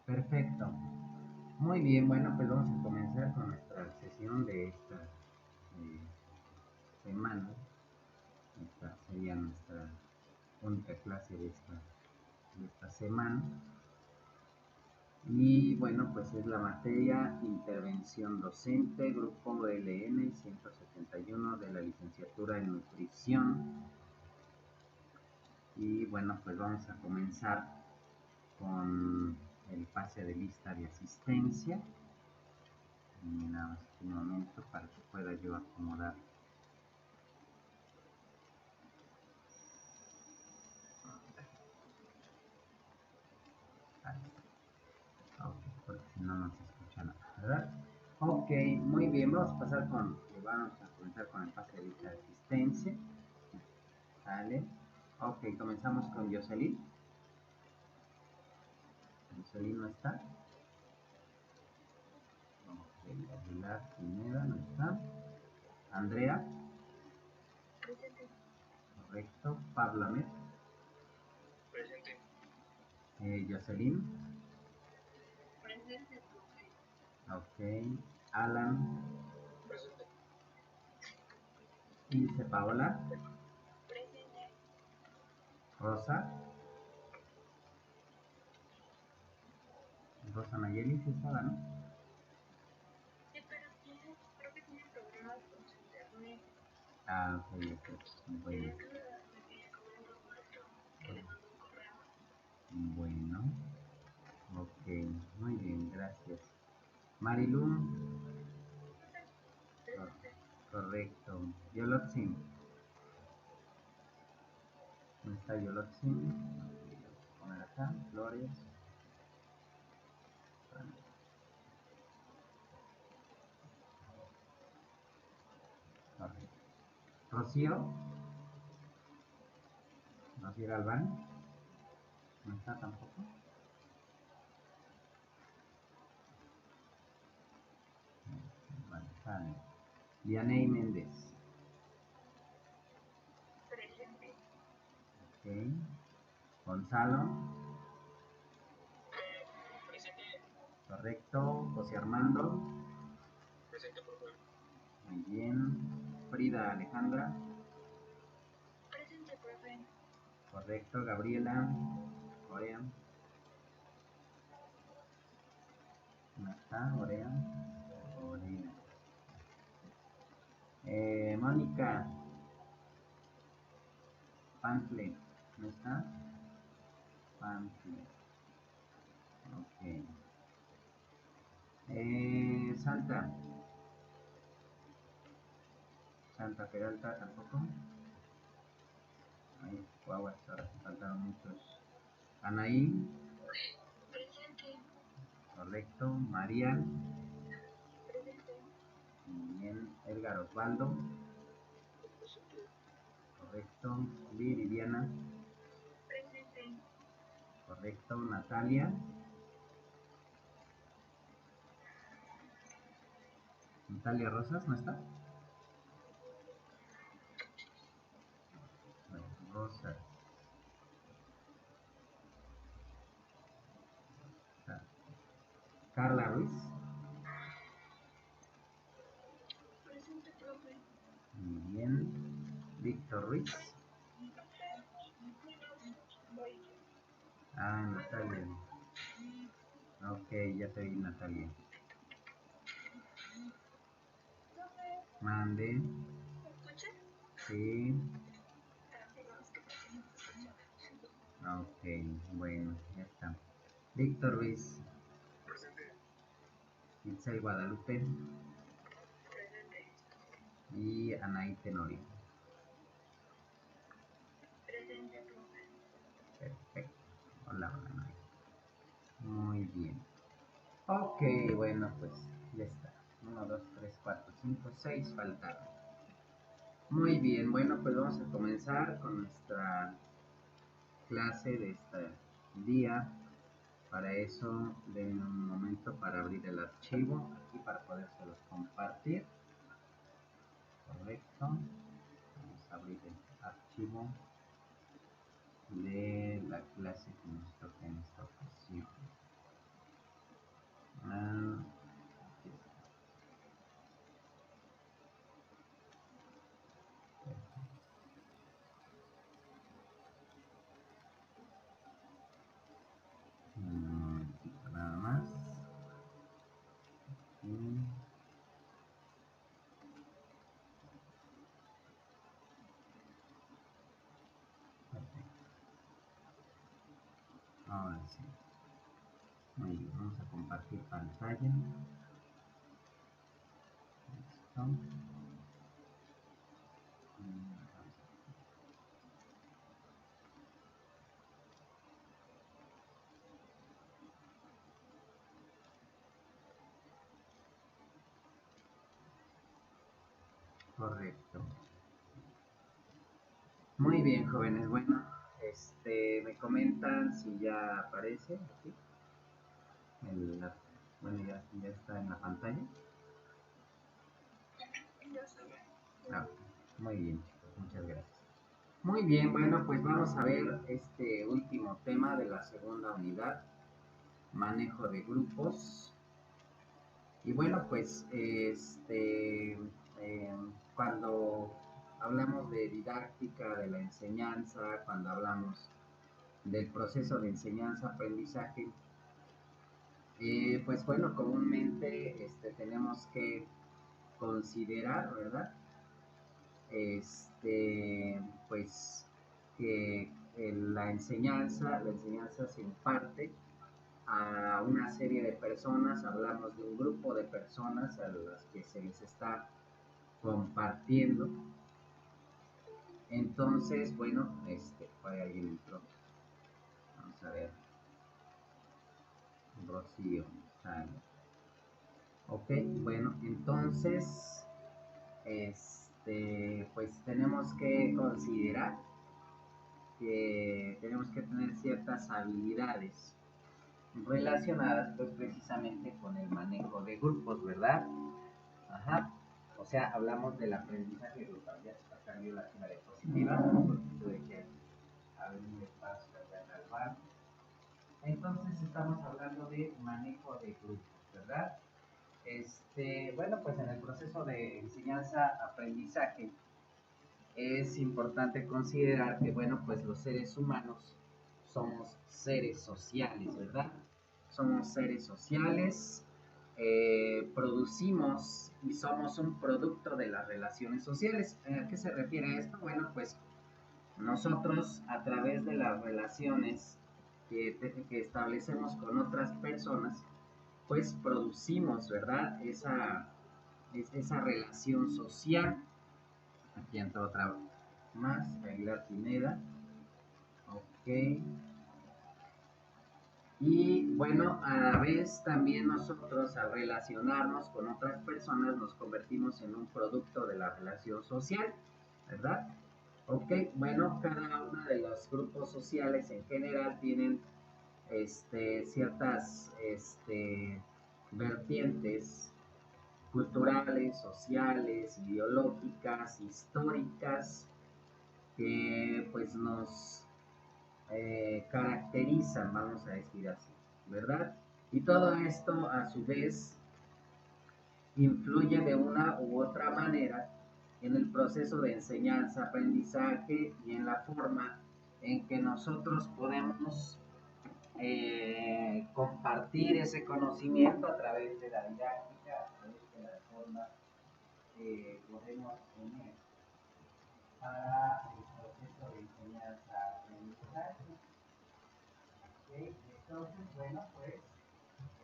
Perfecto. Muy bien, bueno, pues vamos a comenzar con nuestra sesión de esta eh, semana. Esta sería nuestra única clase de esta semana. Y bueno, pues es la materia Intervención Docente, Grupo LN 171 de la licenciatura en Nutrición. Y bueno, pues vamos a comenzar con el pase de lista de asistencia. Y nada más un momento para que pueda yo acomodar. Ok, porque si no, no se escucha nada, ¿verdad? Ok, muy bien, vamos a comenzar con el pase de lista de asistencia. ¿Vale? Ok, comenzamos con Jocelyn. Jocelyn no está. Ok, Aguilar Pineda no está. Andrea. Presente. Correcto. Pablo Amet. Presente. Jocelyn. Presente, profe. Ok. Alan. Presente. Ilse Paola. Presente. Rosa. Rosa Nayeli sí estaba, ¿no? Sí, pero creo que tiene problemas con su internet. Ah, ok, ok. Bueno, Es que me quería comentar un maestro que le mandó un correo. bueno. Ok, muy bien, gracias. Marilu. Presente. Correcto. Yolotzin. ¿Dónde está Yolotzin? Voy a poner acá. Flores. Vale. Correcto. Rocío. Rocío Galván. No está tampoco. Vale, sale. Dianey Méndez. Presente. Ok. Gonzalo. Presente. Correcto. José Armando. Presente, profe. Muy bien. Frida Alejandra. Presente, profe. Correcto. Gabriela. Orea. ¿No está? Orea. Orea. Mónica. Panfle. ¿No está? Panfle. Ok. Santa. Santa Peralta tampoco. Ay, guaguas, ahora faltaron muchos. Anaí. Presente. Correcto. María. Presente. Muy bien. Edgar Osvaldo. Presente. Correcto. Viviana. Presente. Correcto. Natalia. Natalia Rosas, ¿no está? Bueno, Rosas. Está. Carla Ruiz. Presente, profe. Muy bien. Víctor Ruiz. Voy. Ah, Natalia. Ok, ya te vi, Natalia. Profe, Mande. ¿me escucha? Sí. Perdón, es que casi no te escuchaba. Ok, bueno, ya está. Víctor Ruiz. Presente. Itzel Guadalupe. Presente. Y Anaí Tenorio. Presente, profe. Perfecto. Hola, hola, Anaí. Muy bien. Ok, bueno, pues ya está. 1, 2, 3, 4, 5, 6 faltaron. Muy bien, bueno, pues vamos a comenzar con nuestra clase de este día. Para eso, denme un momento para abrir el archivo aquí para podérselos compartir. Correcto. Vamos a abrir el archivo de la clase que nos toca en esta ocasión. Ah, un momentito nada más. Mm, perfecto. Ahora sí. Muy bien, vamos a compartir pantalla. Listo. Correcto. Muy bien, jóvenes. Bueno, me comentan si ya aparece aquí. Bueno, ya está en la pantalla. Ya se ve. Ah, muy bien, chicos. Muchas gracias. Muy bien, bueno, pues vamos a ver este último tema de la segunda unidad, manejo de grupos. Y bueno, pues cuando hablamos de didáctica, de la enseñanza, cuando hablamos del proceso de enseñanza-aprendizaje, pues bueno, comúnmente tenemos que considerar, ¿verdad? Pues que la enseñanza se imparte a una serie de personas, hablamos de un grupo de personas a las que se les está compartiendo. Entonces, bueno, por ahí alguien entró. Vamos a ver. Rocío. Sale. Ok, bueno, entonces, pues tenemos que considerar que tenemos que tener ciertas habilidades relacionadas pues precisamente con el manejo de grupos, ¿verdad? Ajá. O sea, hablamos del aprendizaje grupal. Ya se cambió la diapositiva porque tuve que abrir espacio allá en el bar. Entonces estamos hablando de manejo de grupos, ¿verdad? Bueno, pues en el proceso de enseñanza-aprendizaje es importante considerar que, bueno, pues los seres humanos somos seres sociales, ¿verdad? Somos seres sociales, producimos y somos un producto de las relaciones sociales. ¿A qué se refiere esto? Bueno, pues nosotros a través de las relaciones que establecemos con otras personas, pues producimos, ¿verdad? Esa relación social. Aquí entra otra más, Aguilar Pineda. Ok. Y bueno, a la vez también nosotros al relacionarnos con otras personas nos convertimos en un producto de la relación social, ¿verdad? Ok, bueno, cada uno de los grupos sociales en general tienen ciertas vertientes culturales, sociales, ideológicas, históricas, que pues nos caracterizan, vamos a decir así, ¿verdad? Y todo esto a su vez influye de una u otra manera en el proceso de enseñanza, aprendizaje y en la forma en que nosotros podemos compartir ese conocimiento a través de la didáctica, a través de las formas que podemos tener para el proceso de enseñanza-aprendizaje. ¿Okay? Entonces, bueno, pues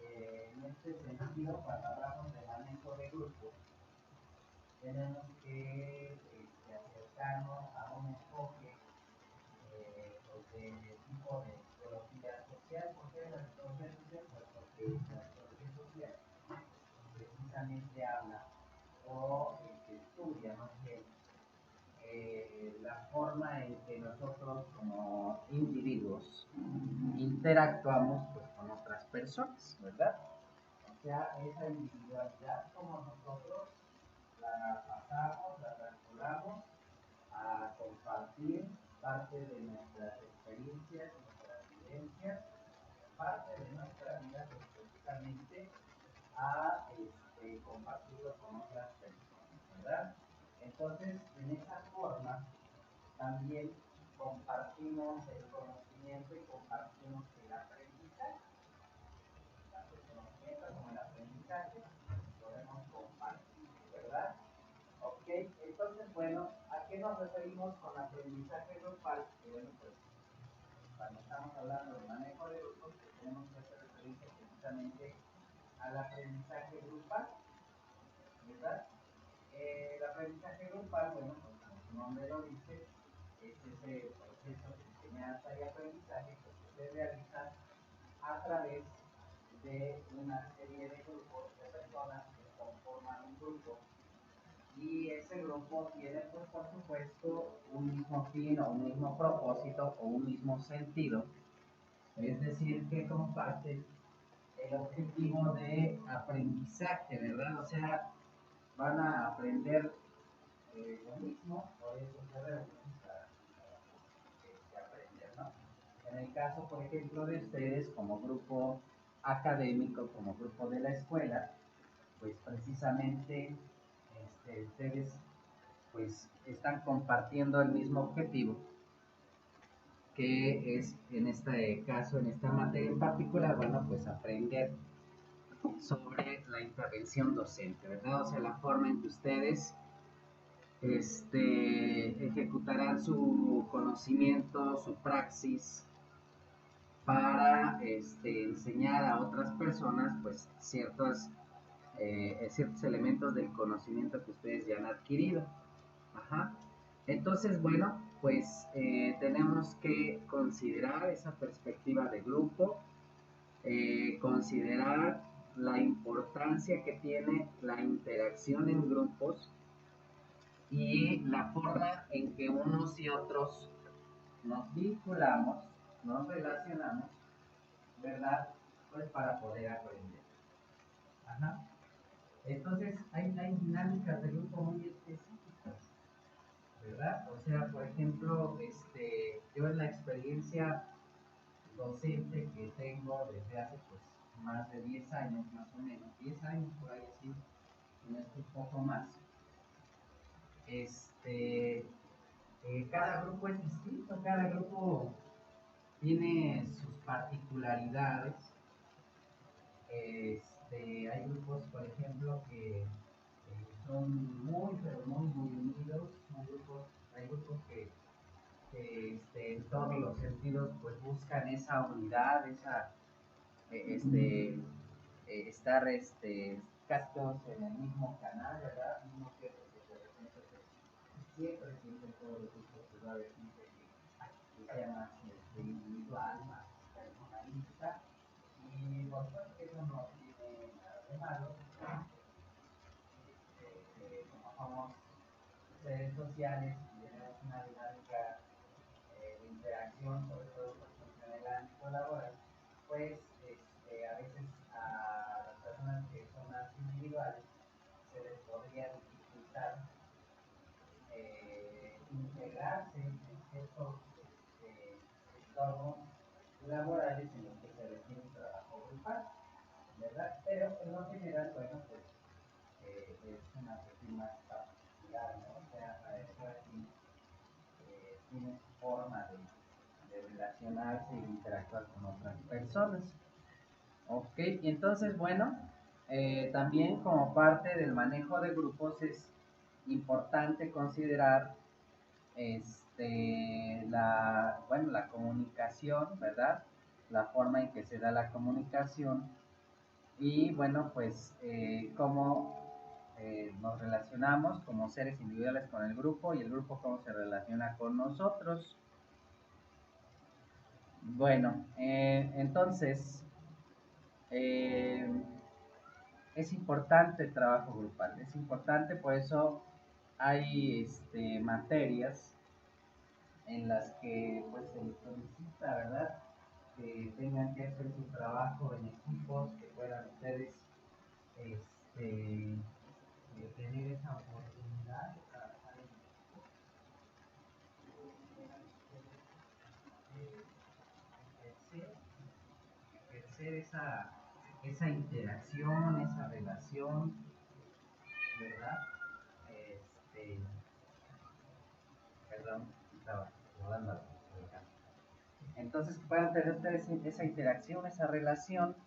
en este sentido, cuando hablamos de manejo de grupos, tenemos que acercarnos a un enfoque pues, de tipo de psicología social. ¿Por qué la psicología social? Pues porque la psicología social precisamente habla o estudia más bien la forma en que nosotros como individuos interactuamos pues, con otras personas, ¿verdad? O sea, esa individualidad como nosotros la pasamos, la transformamos a compartir parte de nuestras experiencias, nuestras vivencias, parte de nuestra vida pues, precisamente a compartirlo con otras personas, ¿verdad? Entonces, en esa forma, también compartimos el conocimiento y compartimos el aprendizaje. Tanto el conocimiento como el aprendizaje podemos compartir, ¿verdad? Ok, entonces, bueno, ¿a qué nos referimos con aprendizaje grupal? Bueno, pues cuando estamos hablando de manejo de grupos, pues, tenemos que hacer referencia precisamente al aprendizaje grupal, ¿verdad? El aprendizaje grupal, bueno, pues como su nombre lo dice, es ese proceso de enseñanza y aprendizaje que se realiza a través de una serie de grupos de personas que conforman un grupo, y ese grupo tiene, pues, por supuesto, un mismo fin o un mismo propósito o un mismo sentido, es decir, que comparten el objetivo de aprendizaje, ¿verdad? O sea, van a aprender lo mismo, por eso se reúnen para aprender, ¿no? En el caso, por ejemplo, de ustedes como grupo académico, como grupo de la escuela, pues precisamente ustedes pues están compartiendo el mismo objetivo, que es en este caso, en esta materia en particular, bueno, pues aprender sobre la intervención docente, ¿verdad? O sea, la forma en que ustedes ejecutarán su conocimiento, su praxis, para enseñar a otras personas, pues, ciertos elementos del conocimiento que ustedes ya han adquirido. Ajá. Entonces, bueno, pues tenemos que considerar esa perspectiva de grupo, considerar la importancia que tiene la interacción en grupos y la forma en que unos y otros nos vinculamos, nos relacionamos, ¿verdad? Pues para poder aprender. Ajá. Entonces, hay dinámicas de grupo muy específicas, ¿verdad? O sea, por ejemplo, yo en la experiencia docente que tengo desde hace pues más de 10 años, más o menos, 10 años por ahí así, no es un poco más, cada grupo es distinto, cada grupo tiene sus particularidades. Hay grupos, por ejemplo, que son muy, pero muy, muy unidos. Hay grupos que en todos los sentidos pues buscan esa unidad, esa, estar casi todos en el mismo canal, ¿verdad? No quiero que de repente siempre, siempre todos los grupos pues, va a haber gente que sea más individual, más personalista, y por supuesto que eso no tiene nada de malo. Como somos seres sociales y tenemos una dinámica de interacción, sobre todo por ejemplo en el ámbito laboral, pues a veces a las personas que son más individuales se les podría dificultar integrarse en ciertos entornos laborales en los que se requiere un trabajo grupal, ¿verdad? Pero en lo general, bueno, pues es una cuestión más particular, ¿no? O sea, cada quien tiene su forma de relacionarse y de interactuar con otras personas. Ok, y entonces, bueno, también como parte del manejo de grupos es importante considerar bueno, la comunicación, ¿verdad? La forma en que se da la comunicación y, bueno, pues cómo nos relacionamos como seres individuales con el grupo y el grupo cómo se relaciona con nosotros. Bueno, entonces, eh, es importante el trabajo grupal, es importante, por eso hay materias en las que pues se les solicita, ¿verdad? Que tengan que hacer su trabajo en equipos, que puedan ustedes tener esa oportunidad de trabajar en equipo, que puedan ustedes ejercer esa esa interacción, esa relación, ¿verdad? Este, perdón, estaba rodando algo. Entonces, que puedan tener ustedes esa interacción, esa relación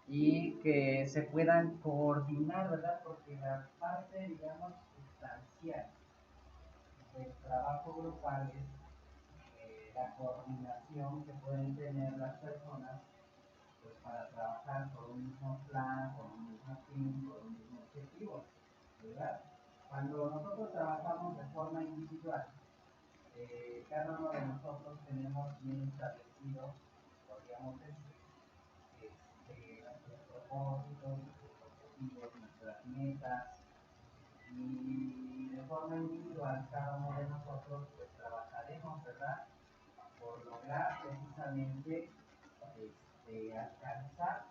y que se puedan coordinar, ¿verdad? Porque la parte, digamos, sustancial del trabajo grupal es la coordinación que pueden tener las personas pues, para trabajar por un mismo plan, por un mismo fin, por un mismo objetivo, ¿verdad? Cuando nosotros trabajamos de forma individual, cada uno de nosotros tenemos bien establecido, podríamos decir, nuestros propósitos, nuestros objetivos, nuestras metas, y de forma individual cada uno de nosotros pues trabajaremos, ¿verdad? Por lograr precisamente alcanzar,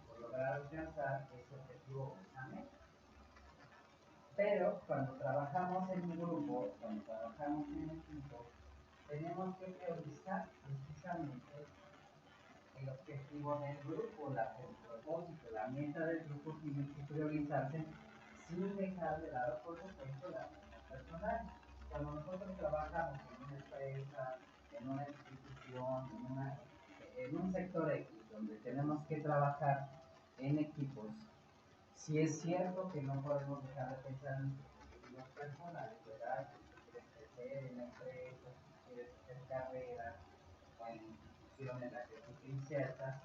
por lograr alcanzar ese objetivo precisamente. Pero cuando trabajamos en un grupo, cuando trabajamos en equipo, tenemos que priorizar precisamente el objetivo del grupo, el propósito, la meta del grupo tiene que priorizarse sin dejar de lado, por supuesto, la meta personal. Cuando nosotros trabajamos en una empresa, en una institución, en un sector X, donde tenemos que trabajar en equipos, si es cierto que no podemos dejar de pensar en nuestros objetivos personales, ¿verdad? Si tú quieres crecer en la empresa, si quieres hacer carrera, o en la institución en la que tú te insertas,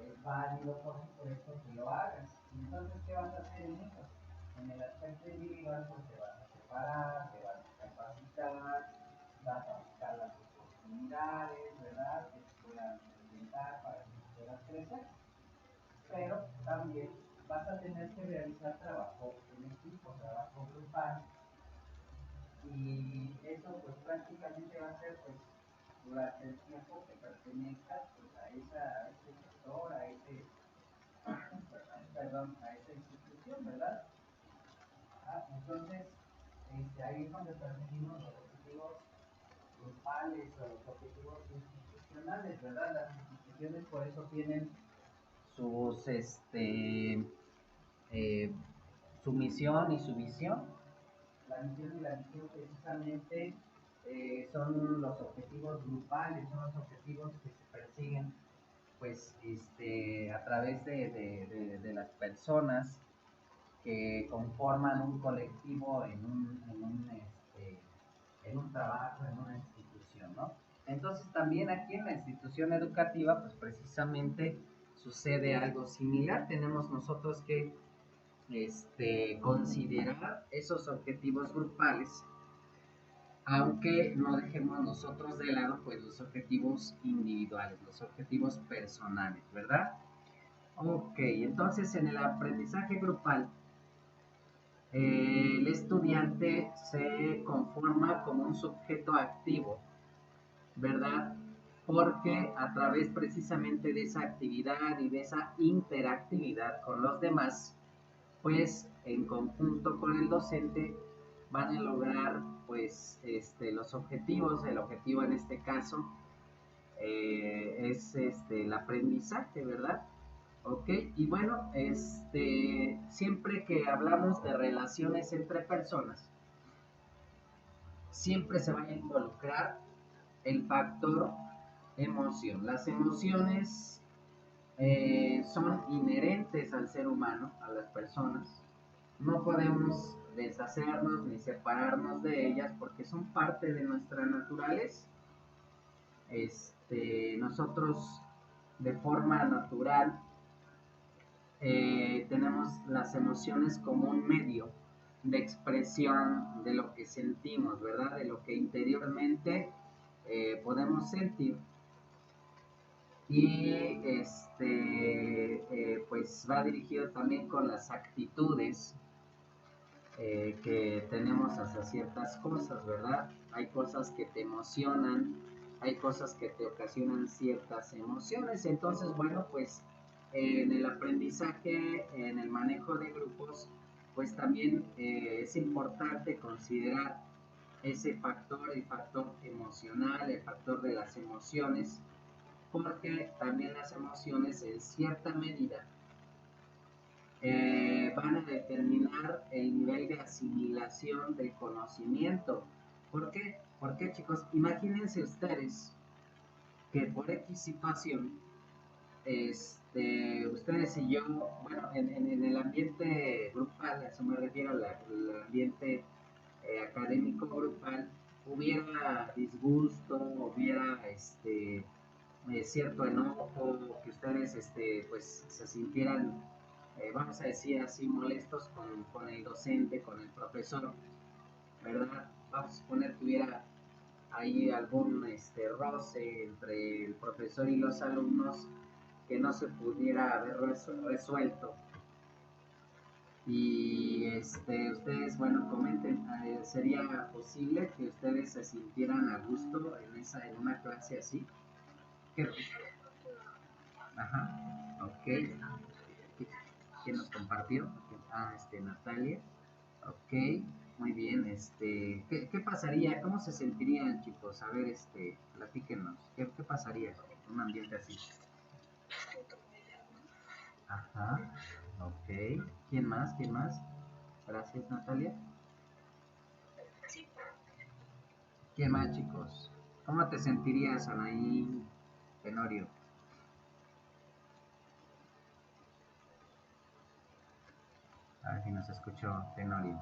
es válido, por supuesto, que lo hagas. Entonces, ¿qué vas a hacer en eso? En el aspecto individual, pues te vas a preparar, te vas a capacitar, vas a buscar las oportunidades, ¿verdad? Que te puedan presentar para que puedas crecer. Pero también vas a tener que realizar trabajo en equipo, trabajo grupal, y eso pues prácticamente va a ser pues durante el tiempo que pertenezcas pues, a ese sector, perdón, a esa institución, ¿verdad? Entonces, ahí es donde perseguimos los objetivos grupales o los objetivos institucionales, ¿verdad? Las instituciones por eso tienen sus, eh, su misión y su visión. La misión y la visión precisamente son los objetivos grupales, son los objetivos que se persiguen pues a través de las personas que conforman un colectivo en un trabajo, en una institución, ¿no? Entonces también aquí en la institución educativa, pues precisamente sucede algo similar. Tenemos nosotros que considerar esos objetivos grupales, aunque no dejemos nosotros de lado pues los objetivos individuales, los objetivos personales, ¿verdad? Ok, entonces en el aprendizaje grupal, el estudiante se conforma como un sujeto activo, ¿verdad? Porque a través precisamente de esa actividad y de esa interactividad con los demás, pues en conjunto con el docente van a lograr pues los objetivos. El objetivo en este caso es el aprendizaje, ¿verdad? Ok, y bueno, siempre que hablamos de relaciones entre personas, siempre se va a involucrar el factor emoción. Las emociones son inherentes al ser humano, a las personas. No podemos deshacernos ni separarnos de ellas porque son parte de nuestra naturaleza. Nosotros de forma natural tenemos las emociones como un medio de expresión de lo que sentimos, ¿verdad? De lo que interiormente podemos sentir. Y pues va dirigido también con las actitudes que tenemos hacia ciertas cosas, ¿verdad? Hay cosas que te emocionan, hay cosas que te ocasionan ciertas emociones. Entonces, bueno, pues en el aprendizaje, en el manejo de grupos, pues también es importante considerar ese factor, el factor emocional, el factor de las emociones, porque también las emociones en cierta medida van a determinar el nivel de asimilación del conocimiento. ¿Por qué? Porque chicos, imagínense ustedes que por X situación, ustedes y yo, bueno, en el ambiente grupal, a eso me refiero, al ambiente académico grupal, hubiera disgusto, hubiera cierto enojo, que ustedes pues se sintieran, vamos a decir así, molestos con el docente, con el profesor, ¿verdad? Vamos a suponer que hubiera ahí algún roce entre el profesor y los alumnos que no se pudiera haber resuelto. Y ustedes, bueno, comenten, ¿sería posible que ustedes se sintieran a gusto en una clase así? ¿Qué? Ajá, ok. ¿Quién nos compartió? Ah, Natalia. Ok, muy bien. ¿Qué pasaría? ¿Cómo se sentirían, chicos? A ver, platíquenos. ¿Qué pasaría en un ambiente así? Ajá, ok. ¿Quién más? ¿Quién más? Gracias, Natalia. ¿Quién más, chicos? ¿Cómo te sentirías, Anaí Tenorio? A ver si nos escuchó Tenorio.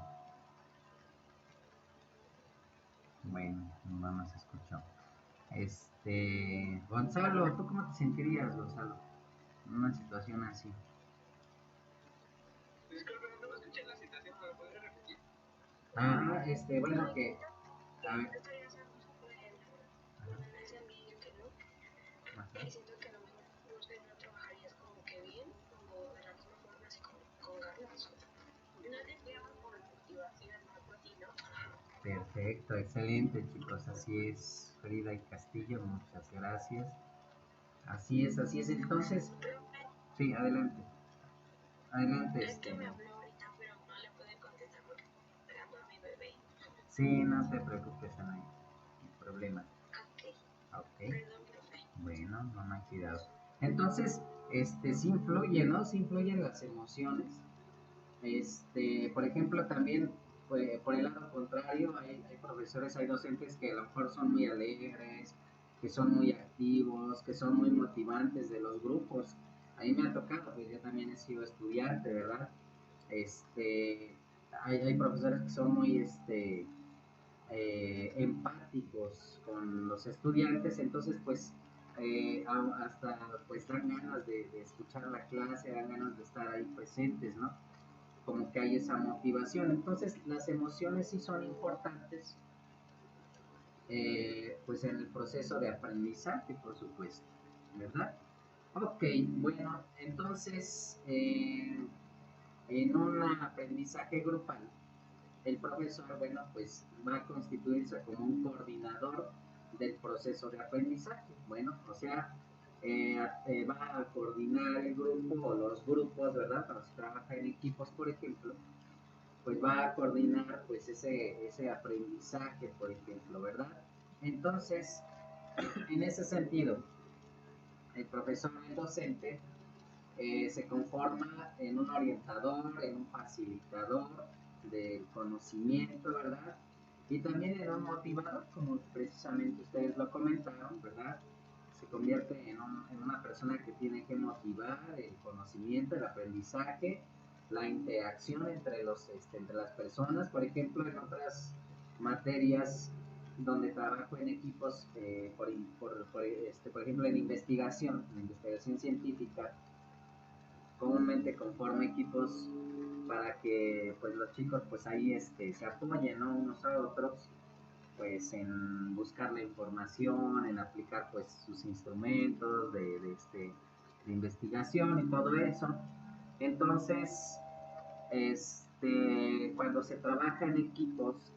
Bueno, no nos escuchó. Gonzalo, ¿tú cómo te sentirías, Gonzalo, en una situación así? Disculpe, no escuché la situación, ¿me lo podría repetir? Ah, bueno, que... A ver. En ese ambiente, ¿no? Ajá. Y siento que no sé, no trabajarías como que bien o de la misma forma así con ganas. No tendríamos por motivación algo así, ¿no? Perfecto, excelente, chicos. Así es, Frida y Castillo, muchas gracias. Así es, así es. Entonces, sí, adelante. Adelante, Es que me habló ahorita, pero no le pude contestar porque estoy esperando a mi bebé. Sí, no te preocupes, Anaí. No hay problema. Ok, Ok. perdón, profe. Bueno, no hay cuidado. Entonces, sí influye, ¿no? Sí influyen las emociones. Por ejemplo, también pues, por el lado contrario, hay profesores, hay docentes que a lo mejor son muy alegres, que son muy activos, que son muy motivantes de los grupos. A mí me ha tocado, pues yo también he sido estudiante, ¿verdad? Hay profesores que son muy empáticos con los estudiantes, entonces pues hasta pues dan ganas de escuchar la clase, dan ganas de estar ahí presentes, ¿no? Como que hay esa motivación. Entonces las emociones sí son importantes, pues en el proceso de aprendizaje, por supuesto, ¿verdad? Ok, bueno, entonces en un aprendizaje grupal, el profesor, bueno, pues va a constituirse como un coordinador del proceso de aprendizaje. Bueno, o sea, va a coordinar el grupo o los grupos, ¿verdad? Cuando se trabaja en equipos, por ejemplo, pues va a coordinar pues ese aprendizaje, por ejemplo, ¿verdad? Entonces, en ese sentido, el profesor y el docente se conforma en un orientador, en un facilitador del conocimiento, ¿verdad? Y también en un motivador, como precisamente ustedes lo comentaron, ¿verdad? Se convierte en una persona que tiene que motivar el conocimiento, el aprendizaje, la interacción entre las personas. Por ejemplo, en otras materias donde trabajo en equipos, por ejemplo, en investigación científica, comúnmente conforma equipos para que pues los chicos pues ahí se apoyen, ¿no? Unos a otros pues en buscar la información, en aplicar pues sus instrumentos de investigación y todo eso. Entonces, cuando se trabaja en equipos,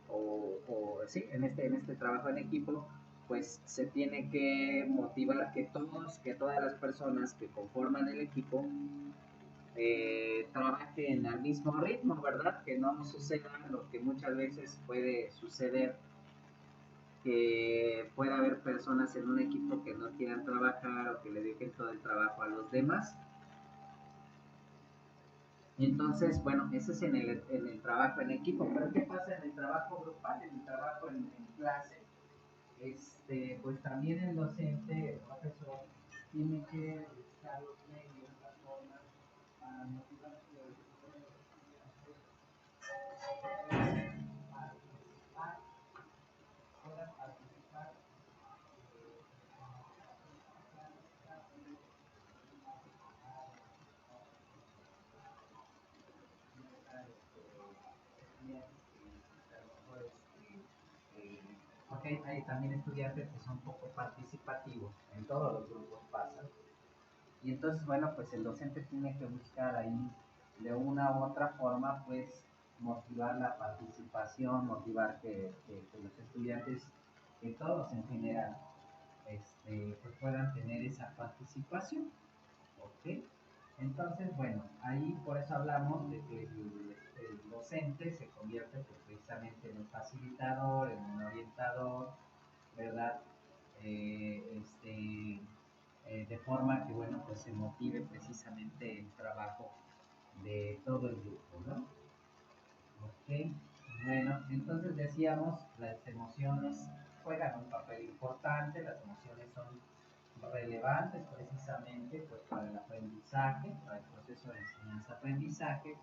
o sí, en este trabajo en equipo, pues se tiene que motivar que todas las personas que conforman el equipo trabajen al mismo ritmo, ¿verdad? Que no suceda lo que muchas veces puede suceder, que pueda haber personas en un equipo que no quieran trabajar o que le dejen todo el trabajo a los demás. Entonces, bueno, ese es en el trabajo en equipo, pero ¿qué pasa en el trabajo grupal, en el trabajo en clase? Pues también el docente, el profesor, tiene que buscar los medios, las formas para motivar a los estudiantes participar, puedan participar porque hay también estudiantes que son poco participativos, en todos los grupos pasan. Y entonces, bueno, pues el docente tiene que buscar ahí de una u otra forma, pues motivar la participación, motivar que los estudiantes, que todos en general, pues puedan tener esa participación. ¿Ok? Entonces, bueno, ahí por eso hablamos de que el docente se convierte pues, precisamente en un facilitador, en un orientador, ¿verdad? De forma que, bueno, pues se motive precisamente el trabajo de todo el grupo, ¿no? Ok, bueno, entonces decíamos, las emociones juegan un papel importante, las emociones son relevantes precisamente pues, para el aprendizaje, para el proceso de enseñanza-aprendizaje.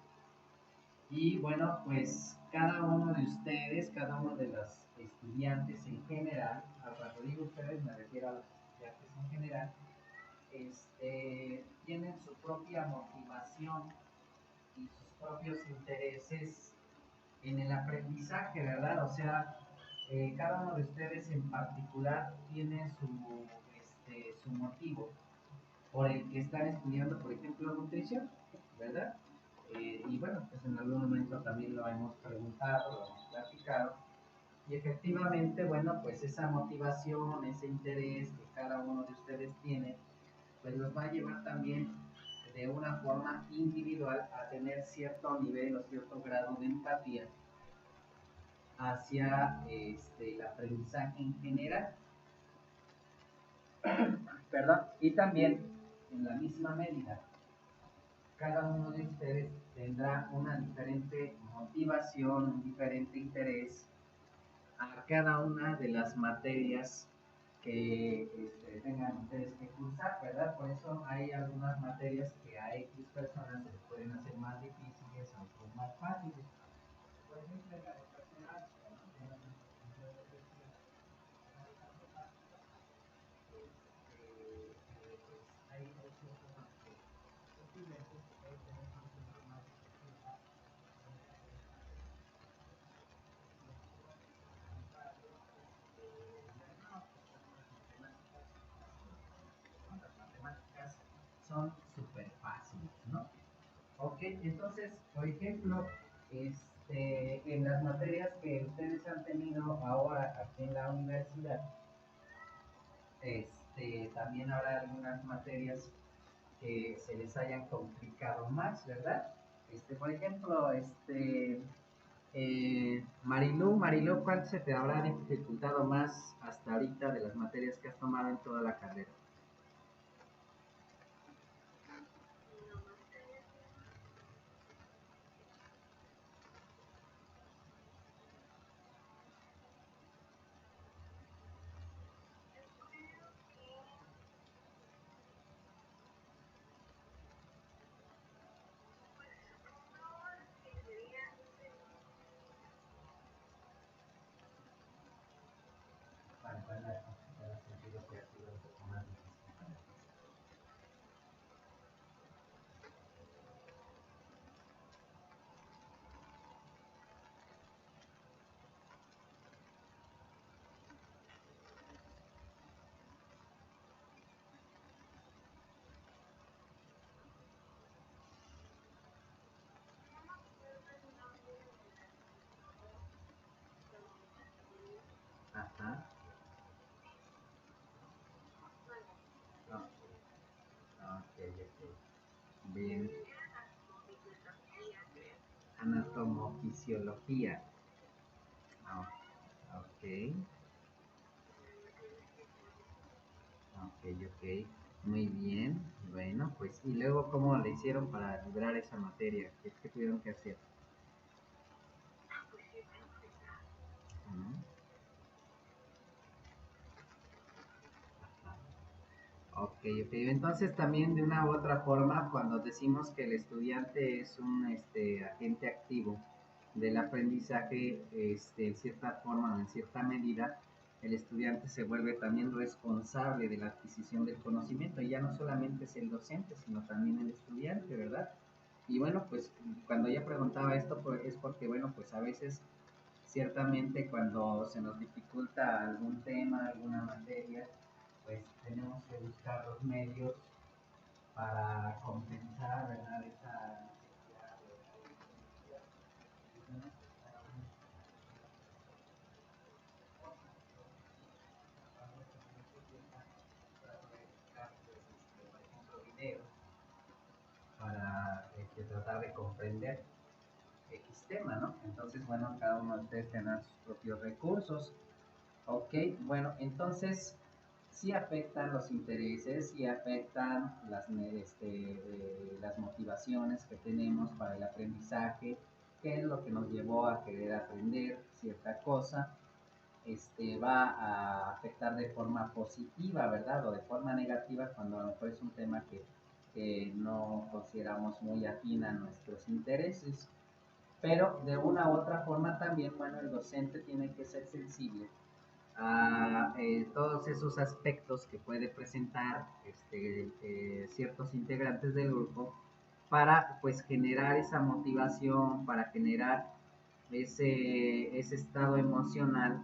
Y bueno, pues cada uno de ustedes, cada uno de los estudiantes en general, cuando digo ustedes me refiero a los estudiantes en general, tienen su propia motivación y sus propios intereses en el aprendizaje, ¿verdad? O sea, cada uno de ustedes en particular tiene su motivo por el que están estudiando, por ejemplo, nutrición, ¿verdad? Y bueno, pues en algún momento también lo hemos preguntado, lo hemos platicado, y efectivamente, bueno, pues esa motivación, ese interés que cada uno de ustedes tiene, pues los va a llevar también de una forma individual a tener cierto nivel o cierto grado de empatía hacia el aprendizaje en general, perdón, y también en la misma medida, cada uno de ustedes tendrá una diferente motivación, un diferente interés a cada una de las materias que tengan ustedes que cursar, ¿verdad? Por eso hay algunas materias que a X personas se les pueden hacer más difíciles, a otros más fáciles. Por ejemplo, en la educación básica, ¿no? Hay ciertos estudiantes que pueden tener más dificultad. Las matemáticas son súper fáciles, ¿no? Ok, entonces, por ejemplo, en las materias que ustedes han tenido ahora aquí en la universidad, también habrá algunas materias que se les hayan complicado más, ¿verdad? Por ejemplo, Marilú, ¿cuál se te habrá dificultado más hasta ahorita de las materias que has tomado en toda la carrera? ¿Cuál has sentido que ha sido un poco más difícil para ti? Ajá. No. Ok, ok. Bien. Anatomofisiología. Ah, ok. ok, muy bien. Bueno, pues, y luego, ¿cómo le hicieron para librar esa materia? ¿Qué tuvieron que hacer? Pues sí, Ujú. Ok, ok. Entonces también de una u otra forma, cuando decimos que el estudiante es un agente activo del aprendizaje, en cierta forma o en cierta medida, el estudiante se vuelve también responsable de la adquisición del conocimiento. Y ya no solamente es el docente, sino también el estudiante, ¿verdad? Y bueno, pues cuando yo preguntaba esto, pues, es porque, bueno, pues a veces, ciertamente, cuando se nos dificulta algún tema, alguna materia, pues tenemos que buscar los medios para compensar, ¿verdad? Esa necesidad de la diferencia. Y bueno, pues cada uno trato de buscar, pues, por ejemplo, videos para tratar de comprender X tema, ¿no? Entonces, bueno, cada uno de ustedes tendrá sus propios recursos. Ok, bueno, entonces sí afectan los intereses, sí afectan las motivaciones que tenemos para el aprendizaje, qué es lo que nos llevó a querer aprender cierta cosa, va a afectar de forma positiva, ¿verdad? O de forma negativa cuando a lo mejor es un tema que no consideramos muy afín a nuestros intereses. Pero de una u otra forma también, bueno, el docente tiene que ser sensible a todos esos aspectos que puede presentar ciertos integrantes del grupo para pues generar esa motivación, para generar ese estado emocional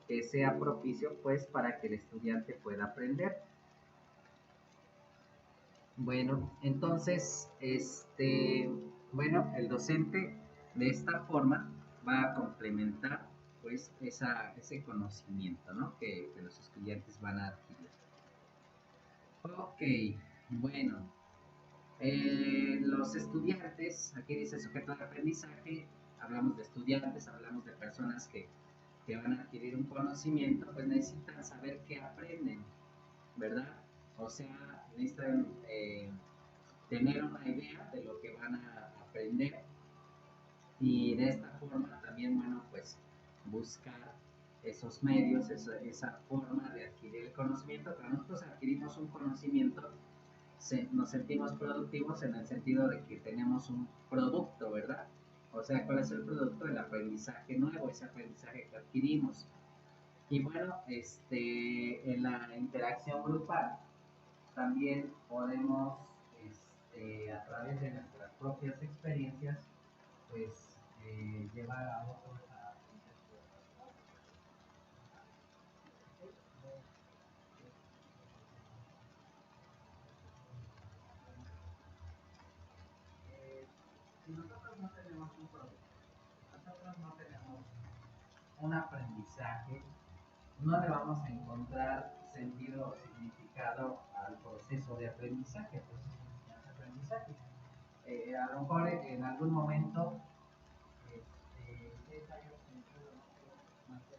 que sea propicio pues para que el estudiante pueda aprender. Bueno, entonces, bueno, el docente de esta forma va a complementar pues ese conocimiento, ¿no? Que los estudiantes van a adquirir. Ok, bueno, los estudiantes, aquí dice sujeto de aprendizaje, hablamos de estudiantes, hablamos de personas que van a adquirir un conocimiento, pues necesitan saber qué aprenden, ¿verdad? O sea, necesitan tener una idea de lo que van a aprender y de esta forma también, bueno, pues buscar esos medios, esa forma de adquirir el conocimiento. Cuando nosotros adquirimos un conocimiento, nos sentimos productivos en el sentido de que tenemos un producto, ¿verdad? O sea, ¿cuál es el producto? El aprendizaje nuevo, ese aprendizaje que adquirimos. Y bueno, en la interacción grupal también podemos, a través de nuestras propias experiencias, pues llevar a otros a aprender cosas nuevas. Eh, si nosotros no tenemos un producto, si nosotros no tenemos un aprendizaje, no le vamos a encontrar sentido o significado al proceso de aprendizaje, pues es aprendizaje. A lo mejor en algún momento ustedes hayan pensado, no sé, más de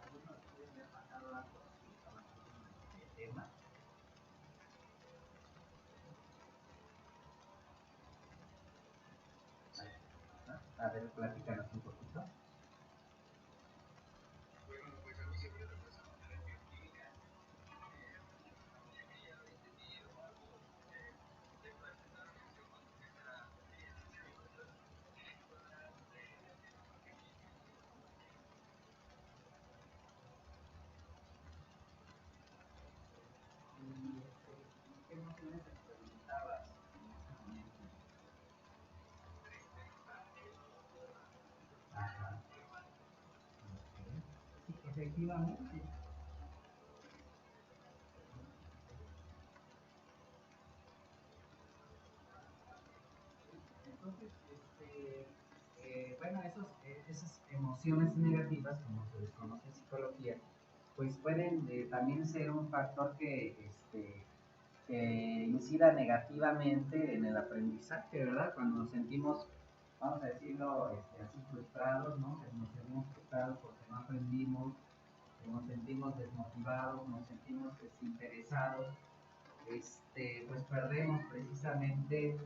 algunos de ustedes les ha pasado algo así con algún tema. A ver, platícanos un poquito. ¿Y qué emociones experimentabas en ese momento? Ajá, ok. Sí, efectivamente. Entonces, bueno, esas emociones negativas, como se les conoce en psicología, pues pueden también ser un factor que incida negativamente en el aprendizaje, ¿verdad? Cuando nos sentimos, vamos a decirlo, así frustrados, ¿no? Que nos sentimos frustrados porque no aprendimos, que nos sentimos desmotivados, nos sentimos desinteresados, pues perdemos precisamente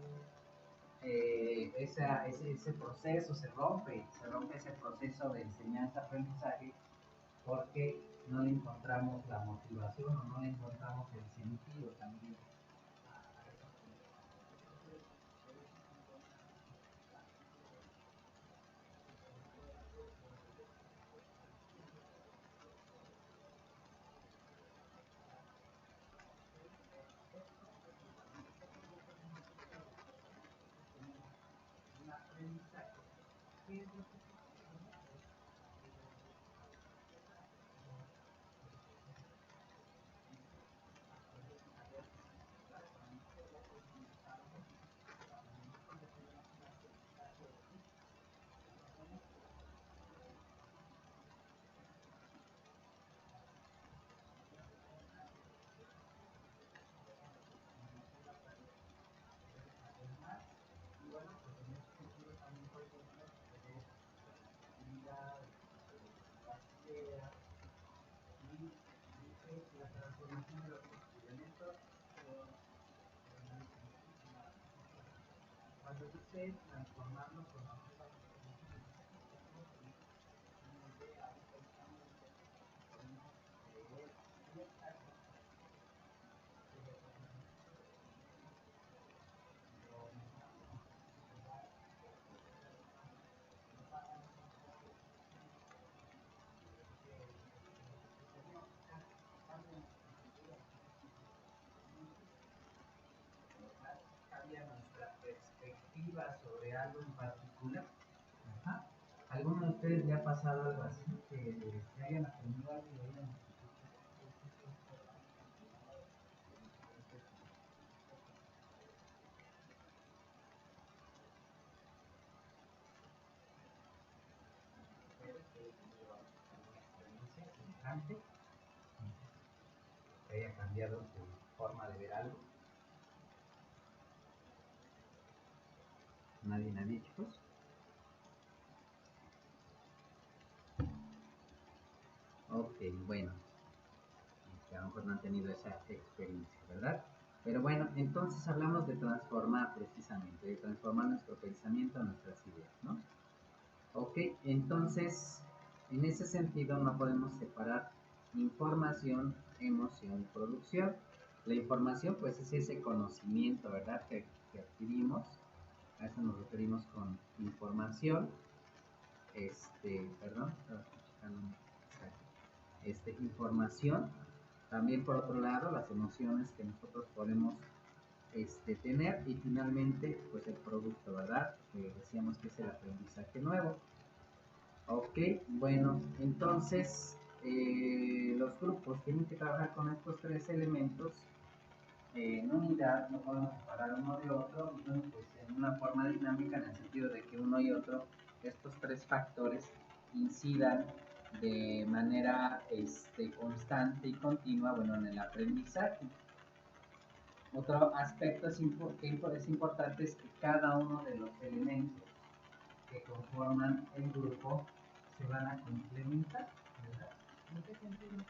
ese proceso, se rompe ese proceso de enseñanza-aprendizaje porque no le encontramos la motivación o no le encontramos el sentido también. La transformación de los elementos, cuando dice transformarlo con cambia nuestra perspectiva sobre algo en particular. Ajá. ¿Alguno de ustedes le ha pasado algo así? Que hayan aprendido algo y hayan experiencia semejante, que haya cambiado su forma de ver algo? Nadie, chicos. Ok, bueno, que a lo mejor no han tenido esa experiencia, ¿verdad? Pero bueno, entonces hablamos de transformar precisamente, de transformar nuestro pensamiento, nuestras ideas, ¿no? Ok, entonces, en ese sentido no podemos separar información, emoción y producción. La información, pues, es ese conocimiento, ¿verdad? Que adquirimos, a eso nos referimos con información. Perdón, estaba checando un mensaje. Información. También, por otro lado, las emociones que nosotros podemos tener, y finalmente, pues, el producto, ¿verdad? Que decíamos que es el aprendizaje nuevo. Ok, bueno, entonces los grupos tienen que trabajar con estos tres elementos en unidad, no podemos separar uno de otro, y bueno, pues en una forma dinámica, en el sentido de que uno y otro, estos tres factores, incidan de manera constante y continua, bueno, en el aprendizaje. Otro aspecto que es importante es que cada uno de los elementos que conforman el grupo se van a complementar, ¿verdad? ¿En qué sentido?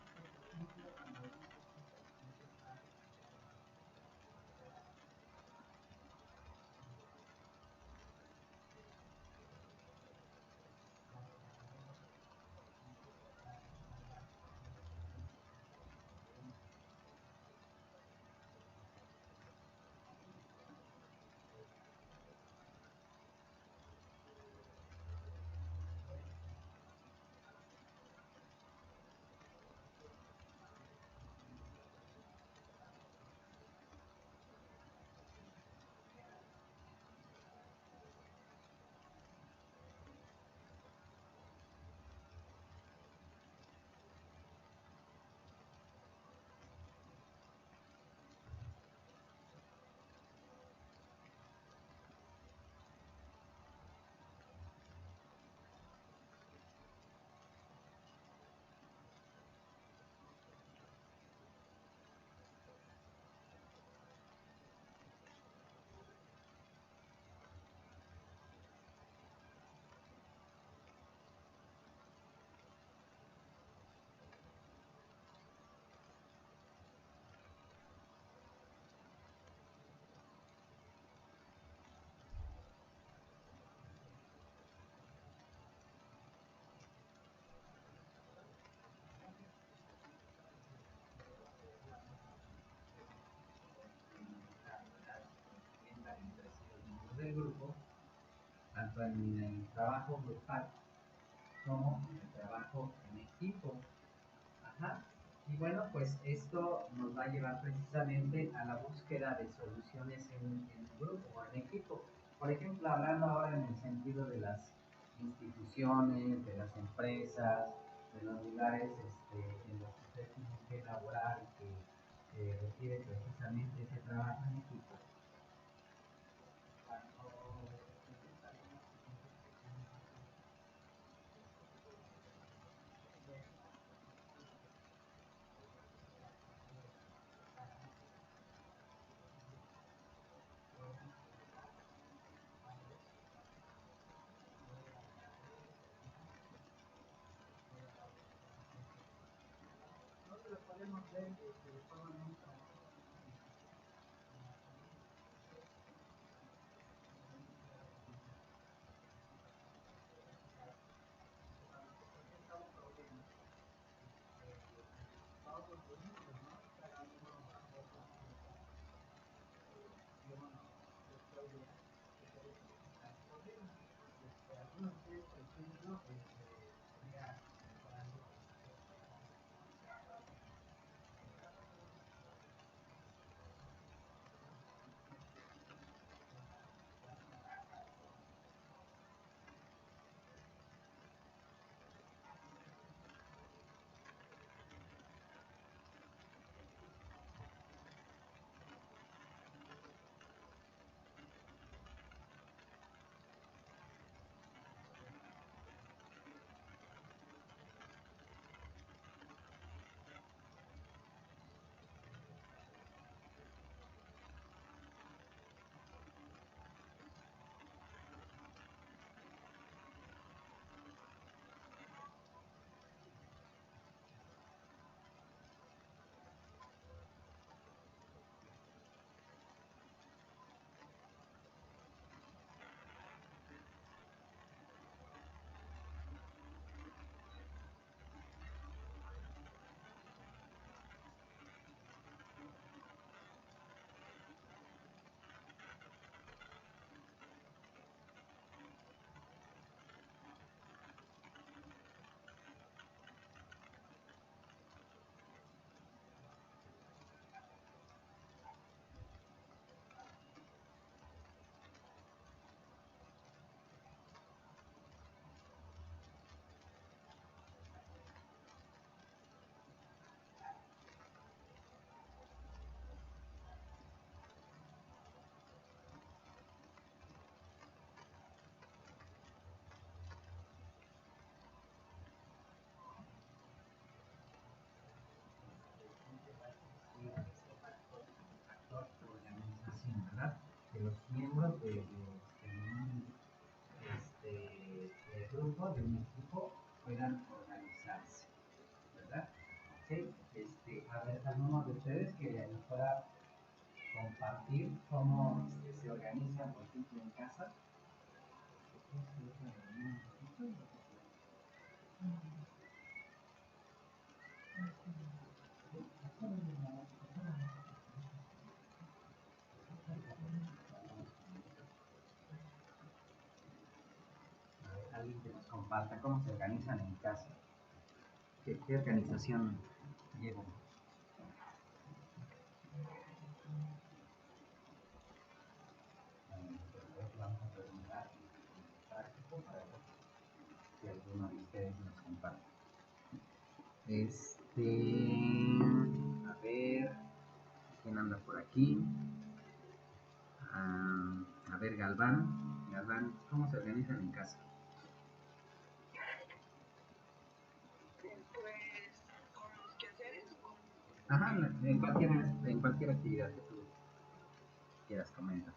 en el trabajo grupal como en el trabajo en equipo. Ajá. Y bueno, pues esto nos va a llevar precisamente a la búsqueda de soluciones en grupo o en equipo. Por ejemplo, hablando ahora en el sentido de las instituciones, de las empresas, de los lugares en los que ustedes tienen que elaborar y que requiere precisamente ese trabajo en equipo. Cuando se presenta alguna situación nosotros lo podemos ver de forma muy práctica. Cuando se presenta un problema, todos unidos, ¿no? Cada uno aporta su solución o su idea que puede solucionar el problema. Algunos de ustedes, por ejemplo, podría comentar algo respecto a la organización, ¿verdad? De los miembros de grupo, de un equipo, puedan organizarse, ¿verdad? Ok, a ver, alguno de ustedes que nos pueda compartir cómo se organizan, por ejemplo, en casa. A ver, alguien que nos comparta cómo se organizan en casa. ¿Qué organización llevan? Vamos a preguntar práctico para ver si alguno de ustedes nos comparte. A ver, ¿quién anda por aquí? A ver, Galván, ¿cómo se organizan en casa? Pues con los quehaceres, Ajá, en cualquier actividad que tú quieras comentar.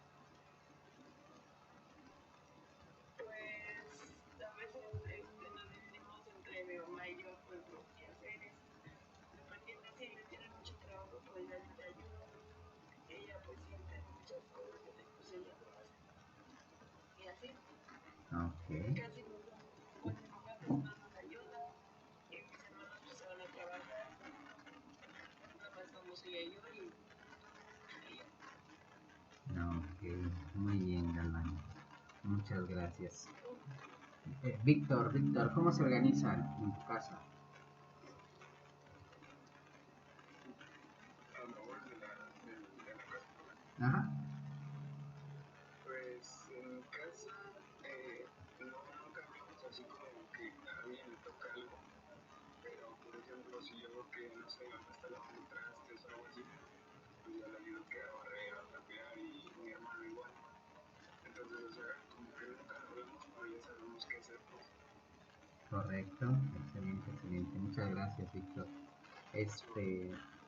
pues a veces nos dividimos entre mi mamá y yo pues los quehaceres. Dependiendo si ella tiene mucho trabajo, pues ya yo le ayudo. Ella pues si tiene muchas cosas que hacer, pues ella lo hace. Y así. Ok. Casi pues mi mamá pues nada más ayuda. Y mis hermanos pues se van a trabajar. Nada más somos ella y yo y ya. Ok, muy bien, Galván. Muchas Muchas gracias. Víctor, ¿cómo se organizan en tu casa? Ajá. Pues en mi casa no cambiamos así como que a alguien le toca algo, pero por ejemplo si yo veo que no sé, mamá está lavando trastes o algo así, pues yo le ayudo que a barrer, a trapear y mi hermano igual. Entonces, o sea, como que nunca nos vemos, pero ya sabemos qué hacer, pues. Correcto, excelente. Muchas gracias, Víctor.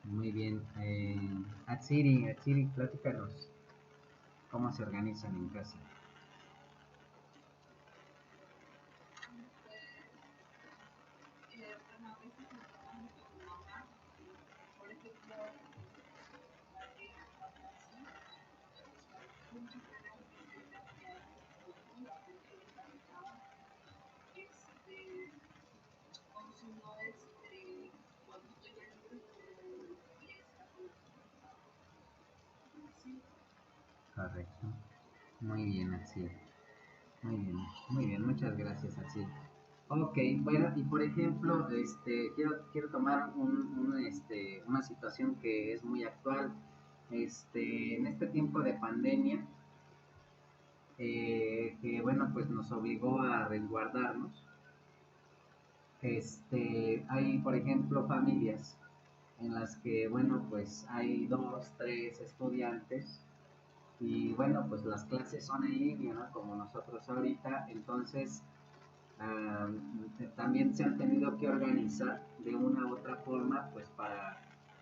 Muy bien. Atsiri, platícanos cómo se organizan en casa. Correcto. Muy bien, Atsiri. Muy bien, muchas gracias, Atsiri. Ok, bueno, y por ejemplo, quiero tomar una situación que es muy actual. En este tiempo de pandemia, que bueno, pues nos obligó a resguardarnos. Hay, por ejemplo, familias en las que, bueno, pues hay dos, tres estudiantes y bueno, pues las clases son en línea, ¿no? Como nosotros ahorita, entonces ah, también se han tenido que organizar de una u otra forma, pues para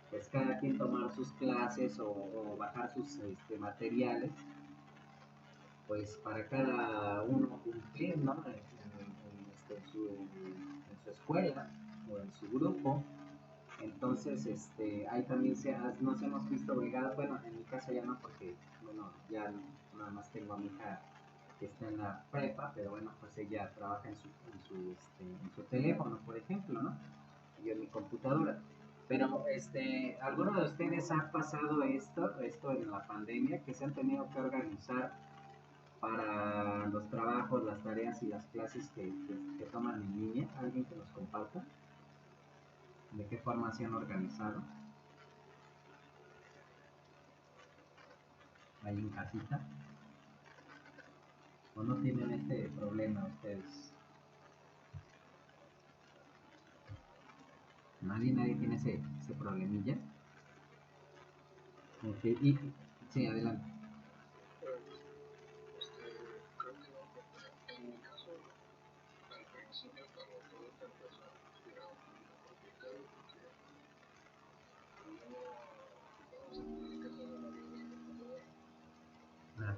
pues cada quien tomar sus clases o bajar sus materiales, pues para cada uno cumplir, ¿no? En su escuela o en su grupo. Entonces, ahí también nos hemos visto obligados, bueno, en mi caso ya no, porque, bueno, ya nada más tengo a mi hija que está en la prepa, pero bueno, pues ella trabaja en su teléfono, por ejemplo, ¿no? Y yo en mi computadora. Pero, ¿alguno de ustedes ha pasado esto en la pandemia, que se han tenido que organizar para los trabajos, las tareas y las clases que toman en línea? ¿Alguien que nos comparta de qué forma se han organizado ahí en casita? ¿O no tienen este problema ustedes? Nadie tiene ese problemilla. Ok, sí, adelante. Creo que no, porque en mi caso, al principio, cuando todo esto empezó, era un poquito complicado porque no vamos a tener que hacer una vida de computadora. Ajá.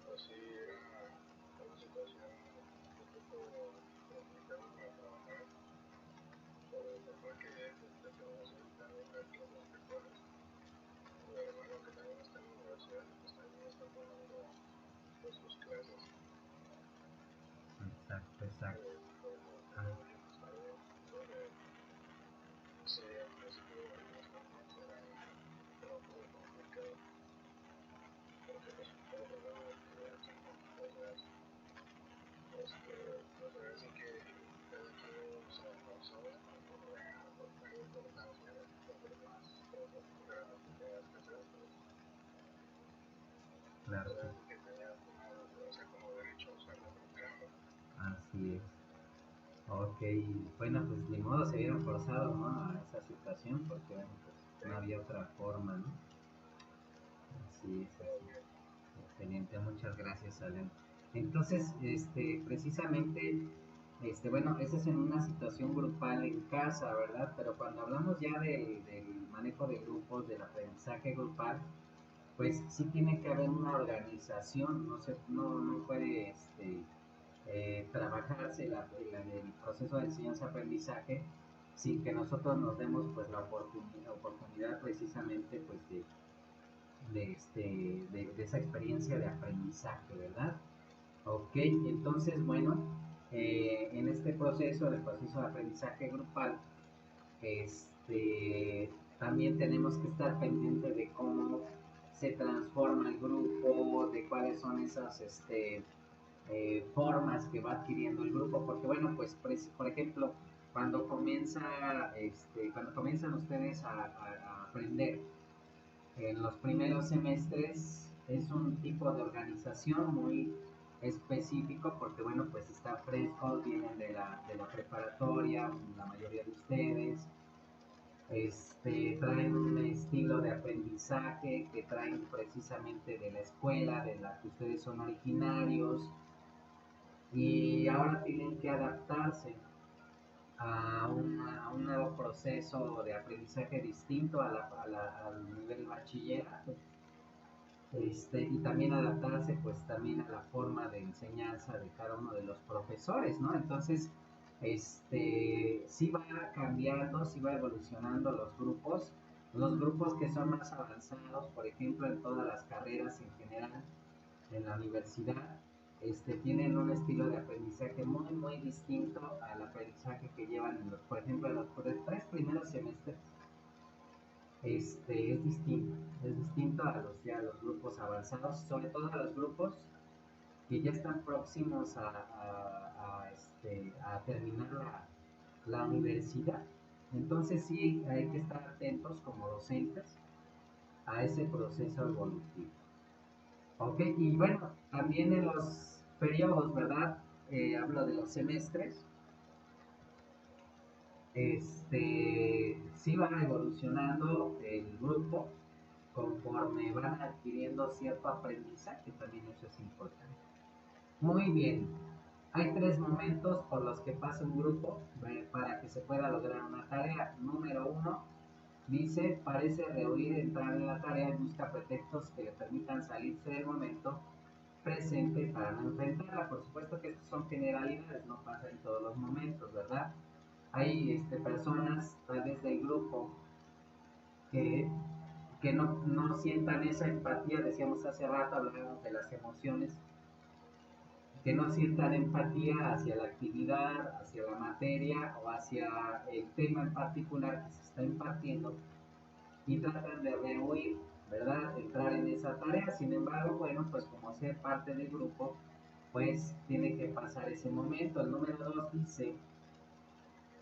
Pues sí, era una situación un poco complicada para trabajar, por el papá que empezamos ahorita a dar clases virtuales. Mi hermano, que también está en la universidad, pues también está tomando pues, sus clases. Exacto. Ah, Sí, al principio de las pandemias era un poco complicado, porque pues todos los demás actividades en cosas, pues ahora sí que cada quien se esforzaba por dar importancia a los demás cosas que eran las que tenías que hacer, pues claro que ahora sí que tenías como derecho a usar la cámara. así es. Ok, bueno, pues ni modo se vieron forzados, ¿no? A esa situación porque, bueno, pues no había otra forma, ¿no? Así es, así es. Excelente, muchas gracias, Alan. Entonces, precisamente, bueno, esa es en una situación grupal en casa, ¿verdad? Pero cuando hablamos ya del manejo de grupos, del aprendizaje grupal, pues sí tiene que haber una organización, no puede trabajarse el proceso de enseñanza-aprendizaje sin que nosotros nos demos pues la oportunidad precisamente pues de esa experiencia de aprendizaje, ¿verdad? Ok, entonces bueno, en este proceso, el proceso de aprendizaje grupal, también tenemos que estar pendientes de cómo se transforma el grupo, de cuáles son esas formas que va adquiriendo el grupo, porque bueno, pues por ejemplo, cuando comienzan ustedes a aprender en los primeros semestres, es un tipo de organización muy específico, porque bueno, pues está fresco, vienen de la preparatoria, la mayoría de ustedes, traen un estilo de aprendizaje que traen precisamente de la escuela, de la que ustedes son originarios, y ahora tienen que adaptarse a un nuevo proceso de aprendizaje distinto al nivel bachillerato, y también adaptarse pues también a la forma de enseñanza de cada uno de los profesores, ¿no? Entonces, sí va cambiando, sí va evolucionando los grupos que son más avanzados, por ejemplo, en todas las carreras en general, en la universidad, tienen un estilo de aprendizaje muy, muy distinto al aprendizaje que llevan, por ejemplo, en los 3 primeros semestres. Es distinto a los grupos avanzados, sobre todo a los grupos que ya están próximos a terminar la universidad. Entonces sí hay que estar atentos como docentes a ese proceso evolutivo. Ok, y bueno, también en los periodos, ¿verdad? Hablo de los semestres. Sí va evolucionando el grupo conforme van adquiriendo cierto aprendizaje, también eso es importante. Muy bien, hay 3 momentos por los que pasa un grupo para que se pueda lograr una tarea. Número 1, dice, parece rehuir entrar en la tarea y busca pretextos que le permitan salirse del momento presente para no enfrentarla. Por supuesto que estas son generalidades, no pasa en todos los momentos, ¿verdad? Hay personas, tal vez del grupo, que, que no sientan esa empatía, decíamos hace rato, hablábamos de las emociones, que no sientan empatía hacia la actividad, hacia la materia o hacia el tema en particular que se está impartiendo y tratan de rehuir, ¿verdad? Entrar en esa tarea. Sin embargo, bueno, pues como ser parte del grupo, pues tiene que pasar ese momento. El número 2 dice,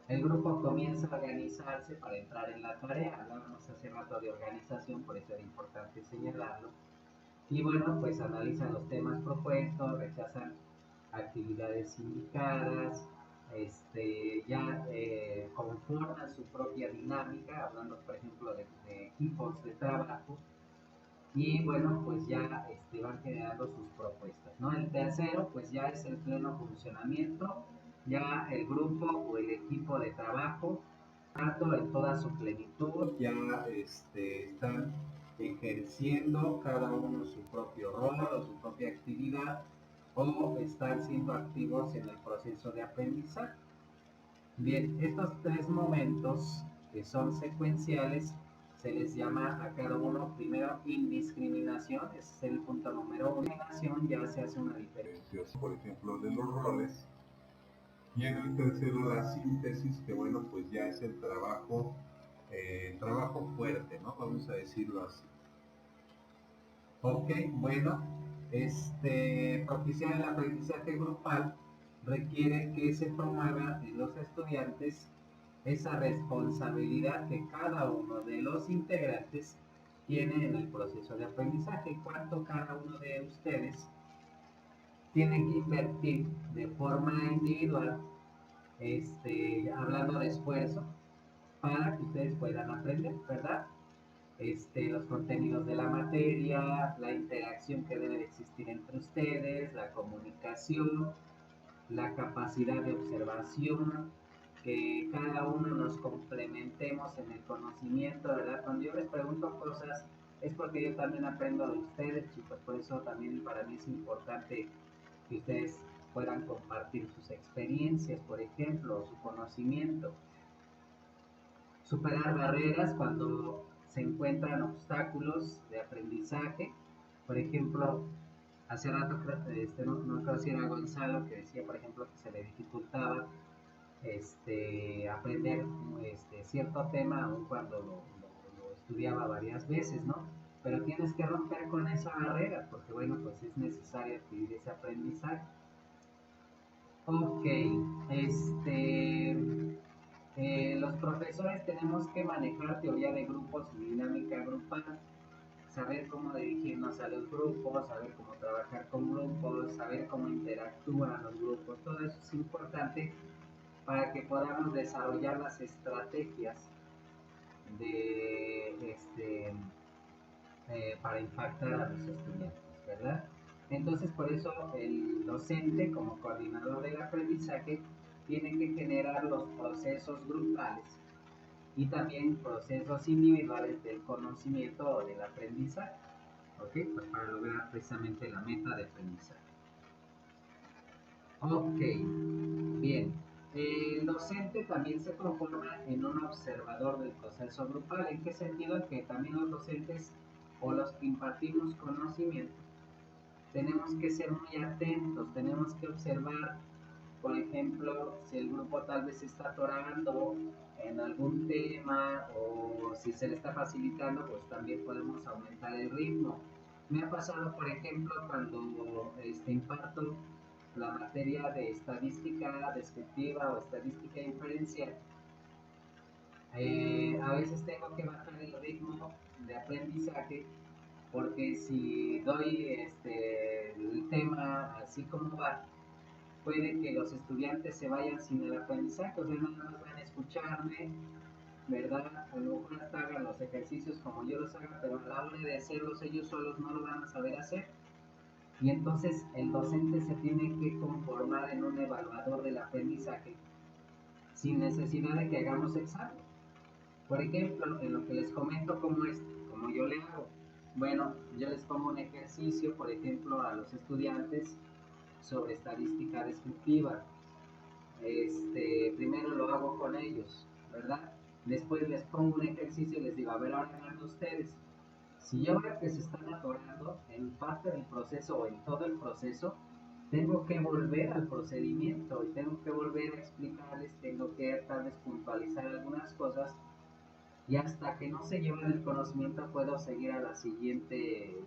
el grupo comienza a organizarse para entrar en la tarea. Hablábamos hace rato de organización, por eso era importante señalarlo. Y bueno, pues analizan los temas propuestos, rechazan actividades indicadas, ya conforman su propia dinámica, hablando por ejemplo de equipos de trabajo, y bueno, pues ya van generando sus propuestas, ¿no? El tercero, pues ya es el pleno funcionamiento, ya el grupo o el equipo de trabajo, tanto en toda su plenitud, ya están ejerciendo cada uno su propio rol o su propia actividad, o están siendo activos en el proceso de aprendizaje. Bien, estos 3 momentos que son secuenciales se les llama a cada uno primero indiscriminación, ese es el punto número 1. Indiscriminación ya se hace una diferencia, por ejemplo, de los roles. Y en el tercero la síntesis, que bueno, pues ya es el trabajo fuerte, ¿no? Vamos a decirlo así. Ok, bueno, propiciar el aprendizaje grupal requiere que se promueva en los estudiantes esa responsabilidad que cada uno de los integrantes tiene en el proceso de aprendizaje. ¿Cuánto cada uno de ustedes tiene que invertir de forma individual, hablando de esfuerzo, para que ustedes puedan aprender, ¿verdad? Los contenidos de la materia, la interacción que debe de existir entre ustedes, la comunicación, la capacidad de observación, que cada uno nos complementemos en el conocimiento, ¿verdad? Cuando yo les pregunto cosas es porque yo también aprendo de ustedes, chicos, por eso también para mí es importante que ustedes puedan compartir sus experiencias, por ejemplo, su conocimiento. Superar barreras cuando se encuentran obstáculos de aprendizaje. Por ejemplo, hace rato no creo si era Gonzalo que decía, por ejemplo, que se le dificultaba aprender cierto tema aun cuando lo estudiaba varias veces, ¿no? pero tienes que romper con esa barrera, porque bueno, pues es necesario adquirir ese aprendizaje. Ok, los profesores tenemos que manejar teoría de grupos y dinámica grupal, saber cómo dirigirnos a los grupos, saber cómo trabajar con grupos, saber cómo interactúan los grupos, todo eso es importante para que podamos desarrollar las estrategias de, para impactar a los estudiantes, ¿verdad? Entonces, por eso el docente, como coordinador del aprendizaje, tiene que generar los procesos grupales y también procesos individuales del conocimiento o del aprendizaje, ¿ok? Pues para lograr precisamente la meta de aprendizaje. Ok, bien. El docente también se conforma en un observador del proceso grupal. ¿En qué sentido? En que también los docentes o los que impartimos conocimiento tenemos que ser muy atentos, tenemos que observar, por ejemplo, si el grupo tal vez está atorando en algún tema o si se le está facilitando, pues también podemos aumentar el ritmo. Me ha pasado, por ejemplo, cuando imparto la materia de estadística descriptiva o estadística inferencial, a veces tengo que bajar el ritmo de aprendizaje porque si doy el tema así como va, puede que los estudiantes se vayan sin el aprendizaje, o sea, no más van a escucharme, ¿verdad? A lo mejor hasta hagan los ejercicios como yo los haga, pero a la hora de hacerlos ellos solos no lo van a saber hacer. Y entonces el docente se tiene que conformar en un evaluador del aprendizaje sin necesidad de que hagamos examen. Por ejemplo, en lo que les comento como yo le hago. Bueno, yo les pongo un ejercicio, por ejemplo, a los estudiantes sobre estadística descriptiva. Primero lo hago con ellos, ¿verdad? Después les pongo un ejercicio y les digo, a ver, ahora hagan ustedes. Si yo veo que se están atorando en parte del proceso o en todo el proceso, tengo que volver al procedimiento y tengo que volver a explicarles, tengo que tal vez puntualizar algunas cosas y hasta que no se lleven el conocimiento puedo seguir a la siguiente,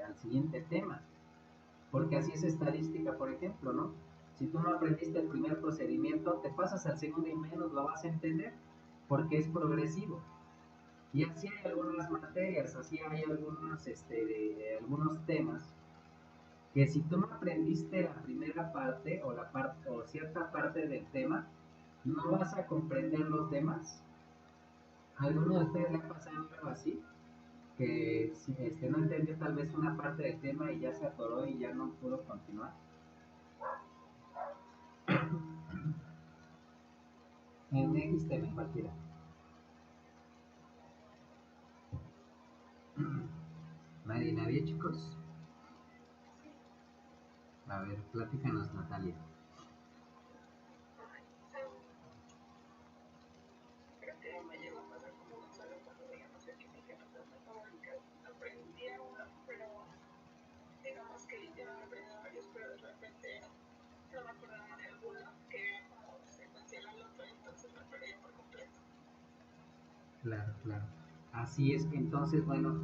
al siguiente tema. Porque así es estadística, por ejemplo, ¿no? Si tú no aprendiste el primer procedimiento, te pasas al segundo y menos lo vas a entender, porque es progresivo. Y así hay algunas materias, así hay algunos temas que si tú no aprendiste la primera parte o o cierta parte del tema, no vas a comprender los demás. ¿A alguno de ustedes le ha pasado algo así? Que no entendió tal vez una parte del tema y ya se atoró y ya no pudo continuar. En X tema, cualquiera. Nadie, chicos. A ver, platícanos, Natalia. Creo que me llegó a pasar como Gonzalo cuando digamos que química no son matemáticas. Aprendí una, pero digamos que ya aprendí varios, pero de repente no me acordaba de alguno que era como secuencial al otro, entonces me perdí por completo. Claro, claro. Así es que entonces, bueno,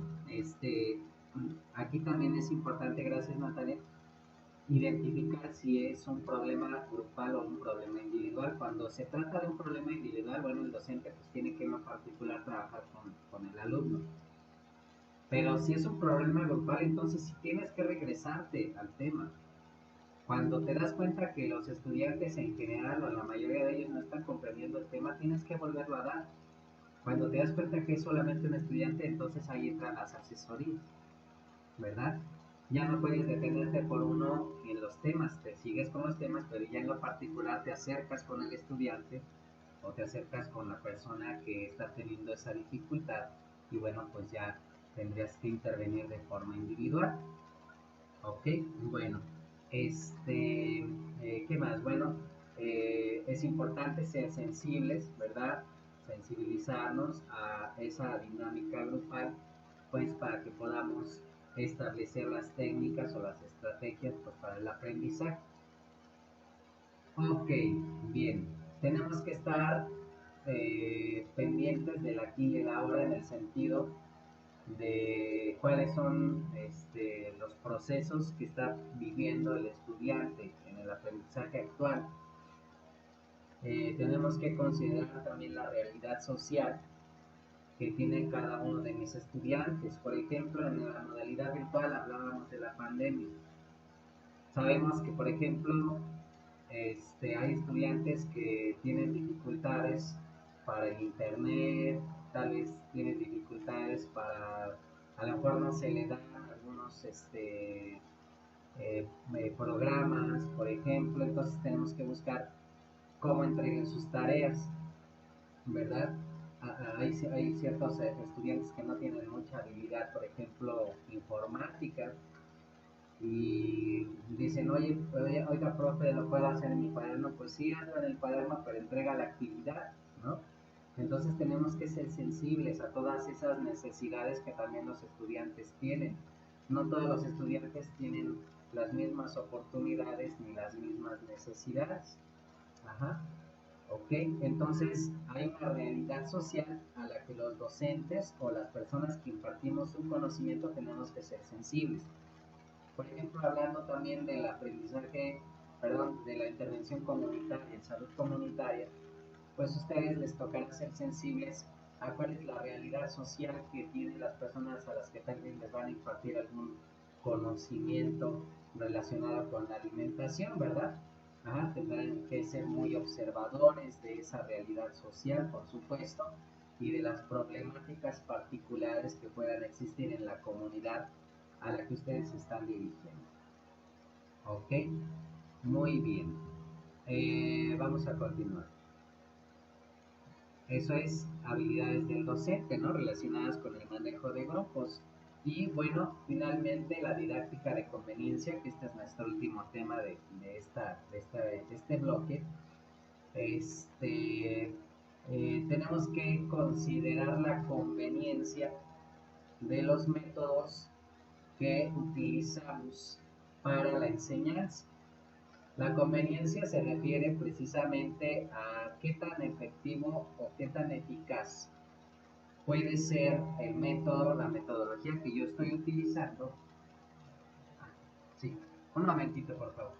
aquí también es importante, gracias Natalia, identificar si es un problema grupal o un problema individual. Cuando se trata de un problema individual, bueno, el docente pues tiene que en lo particular trabajar con el alumno. Pero si es un problema grupal, entonces sí tienes que regresarte al tema. Cuando te das cuenta que los estudiantes en general o la mayoría de ellos no están comprendiendo el tema, tienes que volverlo a dar. Cuando te das cuenta que es solamente un estudiante, entonces ahí entran las asesorías, ¿verdad? Ya no puedes detenerte por uno en los temas, te sigues con los temas, pero ya en lo particular te acercas con el estudiante o te acercas con la persona que está teniendo esa dificultad y bueno, pues ya tendrías que intervenir de forma individual. Ok, bueno, ¿qué más? Bueno, es importante ser sensibles, ¿verdad? Sensibilizarnos a esa dinámica grupal, pues para que podamos establecer las técnicas o las estrategias pues, para el aprendizaje. Ok, bien, tenemos que estar pendientes del aquí y el ahora en el sentido de cuáles son los procesos que está viviendo el estudiante en el aprendizaje actual. Tenemos que considerar también la realidad social que tiene cada uno de mis estudiantes. Por ejemplo, en la modalidad virtual hablábamos de la pandemia. Sabemos que, por ejemplo, hay estudiantes que tienen dificultades para el internet, tal vez tienen dificultades para, a lo mejor no se le dan algunos programas, por ejemplo, entonces tenemos que buscar cómo entreguen sus tareas, ¿verdad? Hay ciertos estudiantes que no tienen mucha habilidad, por ejemplo, informática, y dicen, oiga, profe, ¿lo puedo hacer en mi cuaderno? Pues sí, hazlo en el cuaderno, pero entrega la actividad, ¿no? Entonces tenemos que ser sensibles a todas esas necesidades que también los estudiantes tienen. No todos los estudiantes tienen las mismas oportunidades ni las mismas necesidades. Ajá. Ok, entonces hay una realidad social a la que los docentes o las personas que impartimos un conocimiento tenemos que ser sensibles. Por ejemplo, hablando también del aprendizaje, perdón, de la intervención comunitaria en salud comunitaria, pues a ustedes les tocará ser sensibles a cuál es la realidad social que tienen las personas a las que también les van a impartir algún conocimiento relacionado con la alimentación, ¿verdad? Ajá, tendrán que ser muy observadores de esa realidad social, por supuesto, y de las problemáticas particulares que puedan existir en la comunidad a la que ustedes se están dirigiendo. ¿Ok? Muy bien. Vamos a continuar. Eso es habilidades del docente, ¿no? Relacionadas con el manejo de grupos. Y bueno, finalmente la didáctica de conveniencia, que este es nuestro último tema de este bloque. Tenemos que considerar la conveniencia de los métodos que utilizamos para la enseñanza. La conveniencia se refiere precisamente a qué tan efectivo o qué tan eficaz puede ser el método, la metodología que yo estoy utilizando. Sí, un momentito, por favor.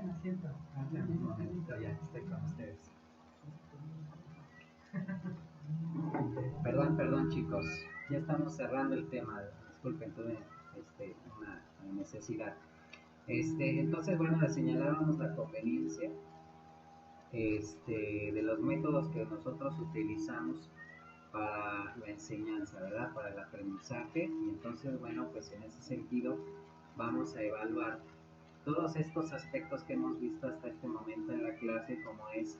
me siento. Un momentito, ya estoy con ustedes. Perdón chicos, ya estamos cerrando el tema, disculpen, tuve una necesidad. Entonces, bueno, le señalábamos la conveniencia de los métodos que nosotros utilizamos para la enseñanza, ¿verdad? Para el aprendizaje. Y entonces, bueno, pues en ese sentido vamos a evaluar todos estos aspectos que hemos visto hasta este momento en la clase, como es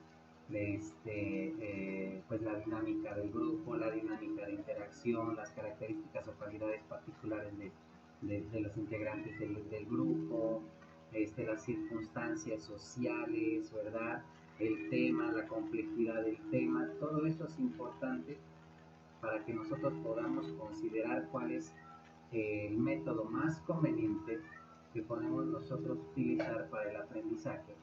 pues la dinámica del grupo, la dinámica de interacción, las características o cualidades particulares de los integrantes del grupo, las circunstancias sociales, ¿verdad? El tema, la complejidad del tema, todo eso es importante para que nosotros podamos considerar cuál es el método más conveniente que podemos nosotros utilizar para el aprendizaje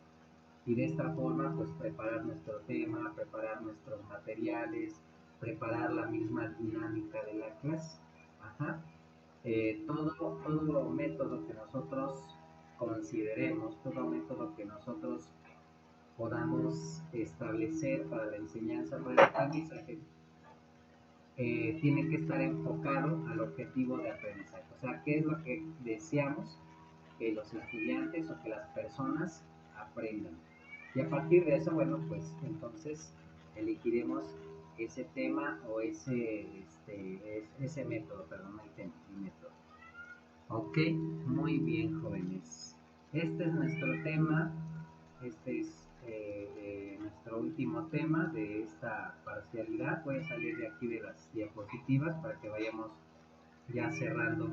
y de esta forma pues preparar nuestro tema, preparar nuestros materiales, preparar la misma dinámica de la clase. Ajá. Todo método que nosotros consideremos, todo método que nosotros podamos establecer para la enseñanza, para el aprendizaje, tiene que estar enfocado al objetivo de aprendizaje. O sea, ¿qué es lo que deseamos que los estudiantes o que las personas aprendan? Y a partir de eso, bueno, pues entonces elegiremos ese tema o ese método, perdón, el método. Ok, muy bien, jóvenes. Este es nuestro tema, este es nuestro último tema de esta parcialidad. Voy a salir de aquí de las diapositivas para que vayamos ya cerrando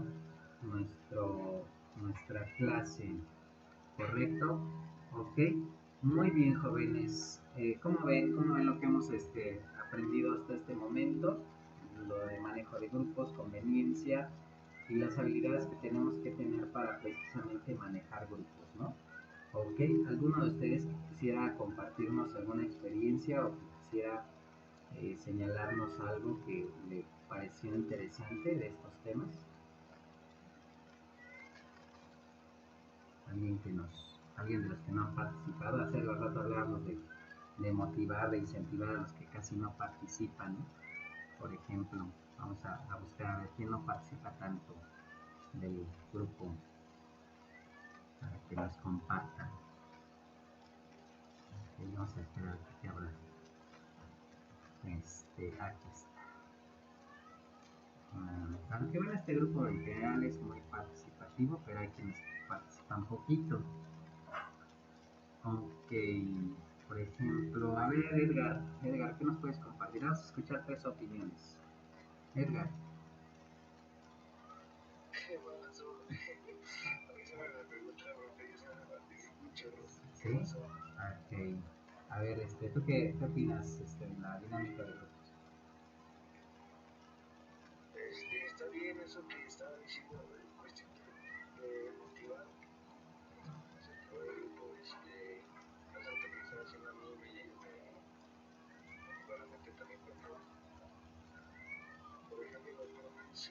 nuestra clase, ¿correcto? Ok, muy bien, jóvenes. ¿Cómo ven lo que hemos aprendido hasta este momento? Lo de manejo de grupos, conveniencia y las habilidades que tenemos que tener para precisamente manejar grupos, ¿no? Ok, ¿alguno de ustedes quisiera compartirnos alguna experiencia o quisiera señalarnos algo que le pareció interesante de estos temas? Alguien de los que no han participado. Hace rato hablábamos de motivar, de incentivar a los que casi no participan, ¿no? Por ejemplo, vamos a buscar a ver quién no participa tanto del grupo para que nos compartan. Okay, vamos a esperar que abra. Aquí está. Aunque bueno, este grupo en general es muy participativo, pero hay quienes participan poquito. Ok, por ejemplo, a ver, Edgar, ¿qué nos puedes compartir? Vamos a escuchar 3 opiniones. Edgar. ¿Sí? Ok. A ver, ¿tú qué opinas de la dinámica de grupos? Está bien eso que estaba diciendo en cuestión de motivar ese tipo de grupo, bastante que estaba haciendo a mí me claramente también cuando, por ejemplo, los profes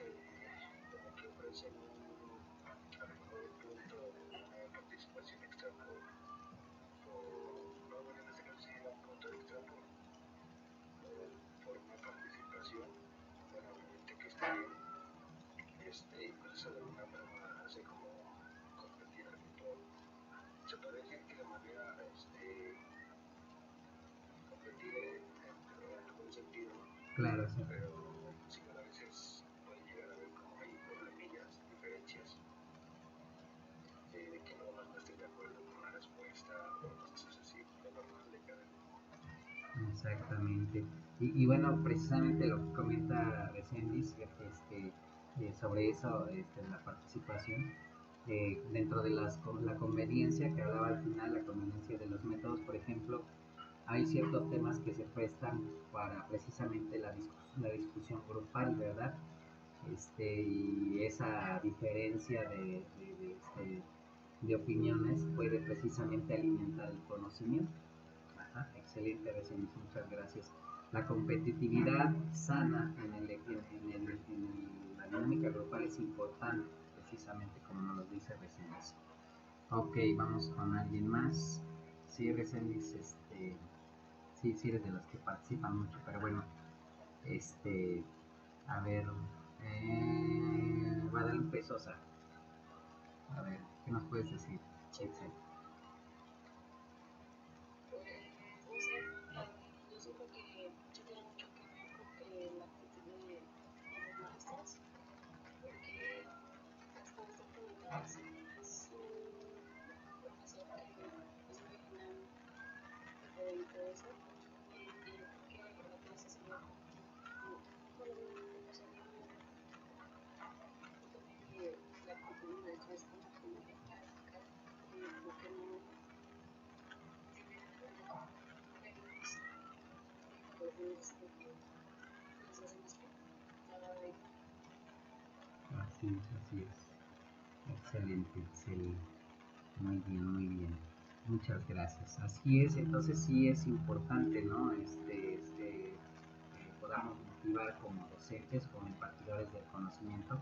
como que ofrecen a lo mejor un punto de una participación extra no, bueno, en este caso sería un punto extra por una participación, bueno, obviamente que está bien, y pues eso de alguna forma hace como competir al grupo. Se puede decir que de manera competir en buen sentido, claro, sí. pero sí, a veces puede llegar a haber como hay problemillas, diferencias, de que no estés de acuerdo con la respuesta o cosas así, lo normal de cada grupo. Exactamente. Y bueno, precisamente lo que comenta recién dice sobre eso, la participación, dentro de la conveniencia que hablaba al final, la conveniencia de los métodos, por ejemplo, hay ciertos temas que se prestan para precisamente la discusión grupal, ¿verdad? Y esa diferencia de opiniones puede precisamente alimentar el conocimiento. Ajá, excelente, Recién, muchas gracias. La competitividad sana en la dinámica grupal es importante, precisamente como nos lo dice Recién. Ok, vamos con alguien más. Si eres Elis, sí eres de los que participan mucho, pero bueno, a ver, Guadalupe Sosa, a ver, ¿qué nos puedes decir? Excel. Pues, no sé, yo siento que sí tiene mucho que ver con que la actitud de los maestros, porque hasta cierto nivel es un profesor que es muy dinámico y todo eso, y yo creo que la clase sería bueno, no sería siento que la actitud del maestro es como que muy empática y como que no tiene ganas como vernos y cuando los niños es como que les hacemos que nada de Así es. Excelente, Excel. Muy bien, muy bien. Muchas gracias. Así es, entonces sí es importante, ¿no? Podamos motivar como docentes, como impartidores del conocimiento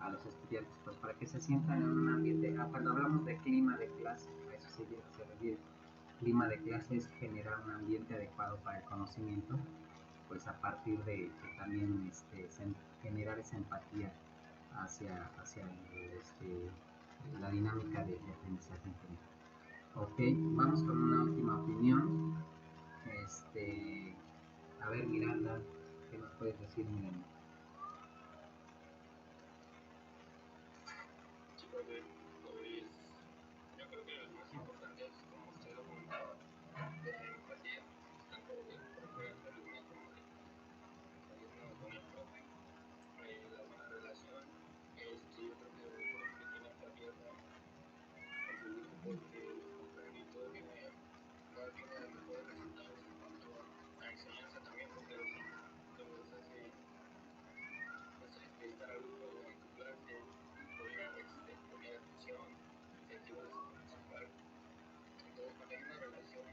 a los estudiantes, pues para que se sientan en un ambiente, cuando hablamos de clima de clase, a eso se refiere. Clima de clase es generar un ambiente adecuado para el conocimiento, pues a partir de también generar esa empatía hacia la dinámica de aprendizaje en general. Ok, vamos con una última opinión. A ver, Miranda, ¿qué nos puedes decir, Miranda? Sí, profe, pues yo creo que lo más importante es, como usted lo comentaba, la empatía, tanto del profe hacia alumno como del alumno con el profe, la buena relación. Yo creo que el profe que tiene empatía con su grupo porque los comprende y todo tiene mejores resultados en cuanto a enseñanza también, porque los hace, no sé, estar a gusto en su clase, poner atención, incentivos a participar. Entonces, cuando hay una relación,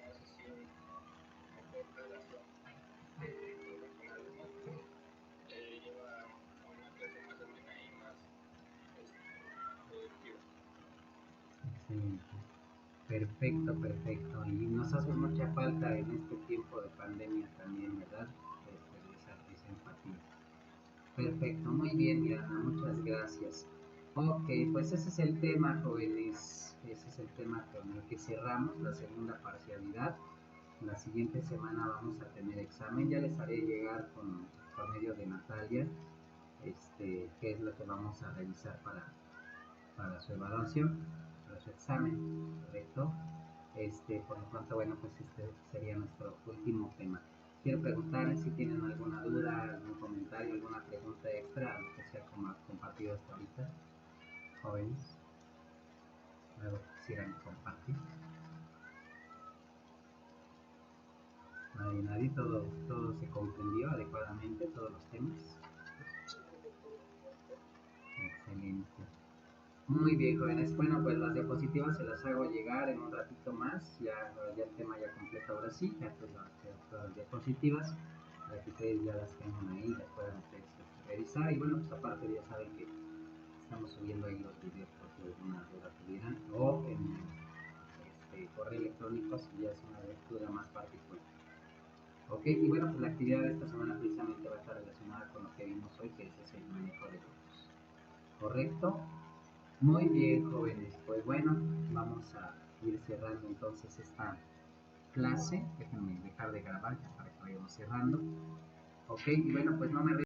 más así, una mejor relación de profe con alumno, pues lleva a una clase más amena y más productiva. Excelente. Perfecto, perfecto. Y nos hace mucha falta en este tiempo de pandemia también, ¿verdad? Esa empatía. Perfecto, muy bien, Diana, muchas gracias. Ok, pues ese es el tema, jóvenes. Ese es el tema con el que cerramos la segunda parcialidad. La siguiente semana vamos a tener examen. Ya les haré llegar por medio de Natalia qué es lo que vamos a revisar para su evaluación, para su examen, ¿correcto? Por lo pronto, bueno, pues este sería nuestro último tema. Quiero preguntarles si tienen alguna duda, algún comentario, alguna pregunta extra a lo que se ha compartido hasta ahorita, jóvenes, algo que quisieran compartir. Nadie, todo se comprendió adecuadamente, todos los temas. Excelente. Muy bien, jóvenes. Bueno, pues las diapositivas se las hago llegar en un ratito más. Ya el tema ya completo ahora sí. Ya pues las diapositivas para que ustedes ya las tengan ahí, las puedan ustedes revisar. Y bueno, pues aparte ya saben que estamos subiendo ahí los videos por si alguna duda tuvieran. O en correo electrónico si ya es una duda más particular. Ok, y bueno, pues la actividad de esta semana precisamente va a estar relacionada con lo que vimos hoy, que es ese manejo de grupos. ¿Correcto? Muy bien, jóvenes. Pues bueno, vamos a ir cerrando entonces esta clase. Déjenme dejar de grabar ya para que vayamos cerrando. Ok, y bueno, pues no me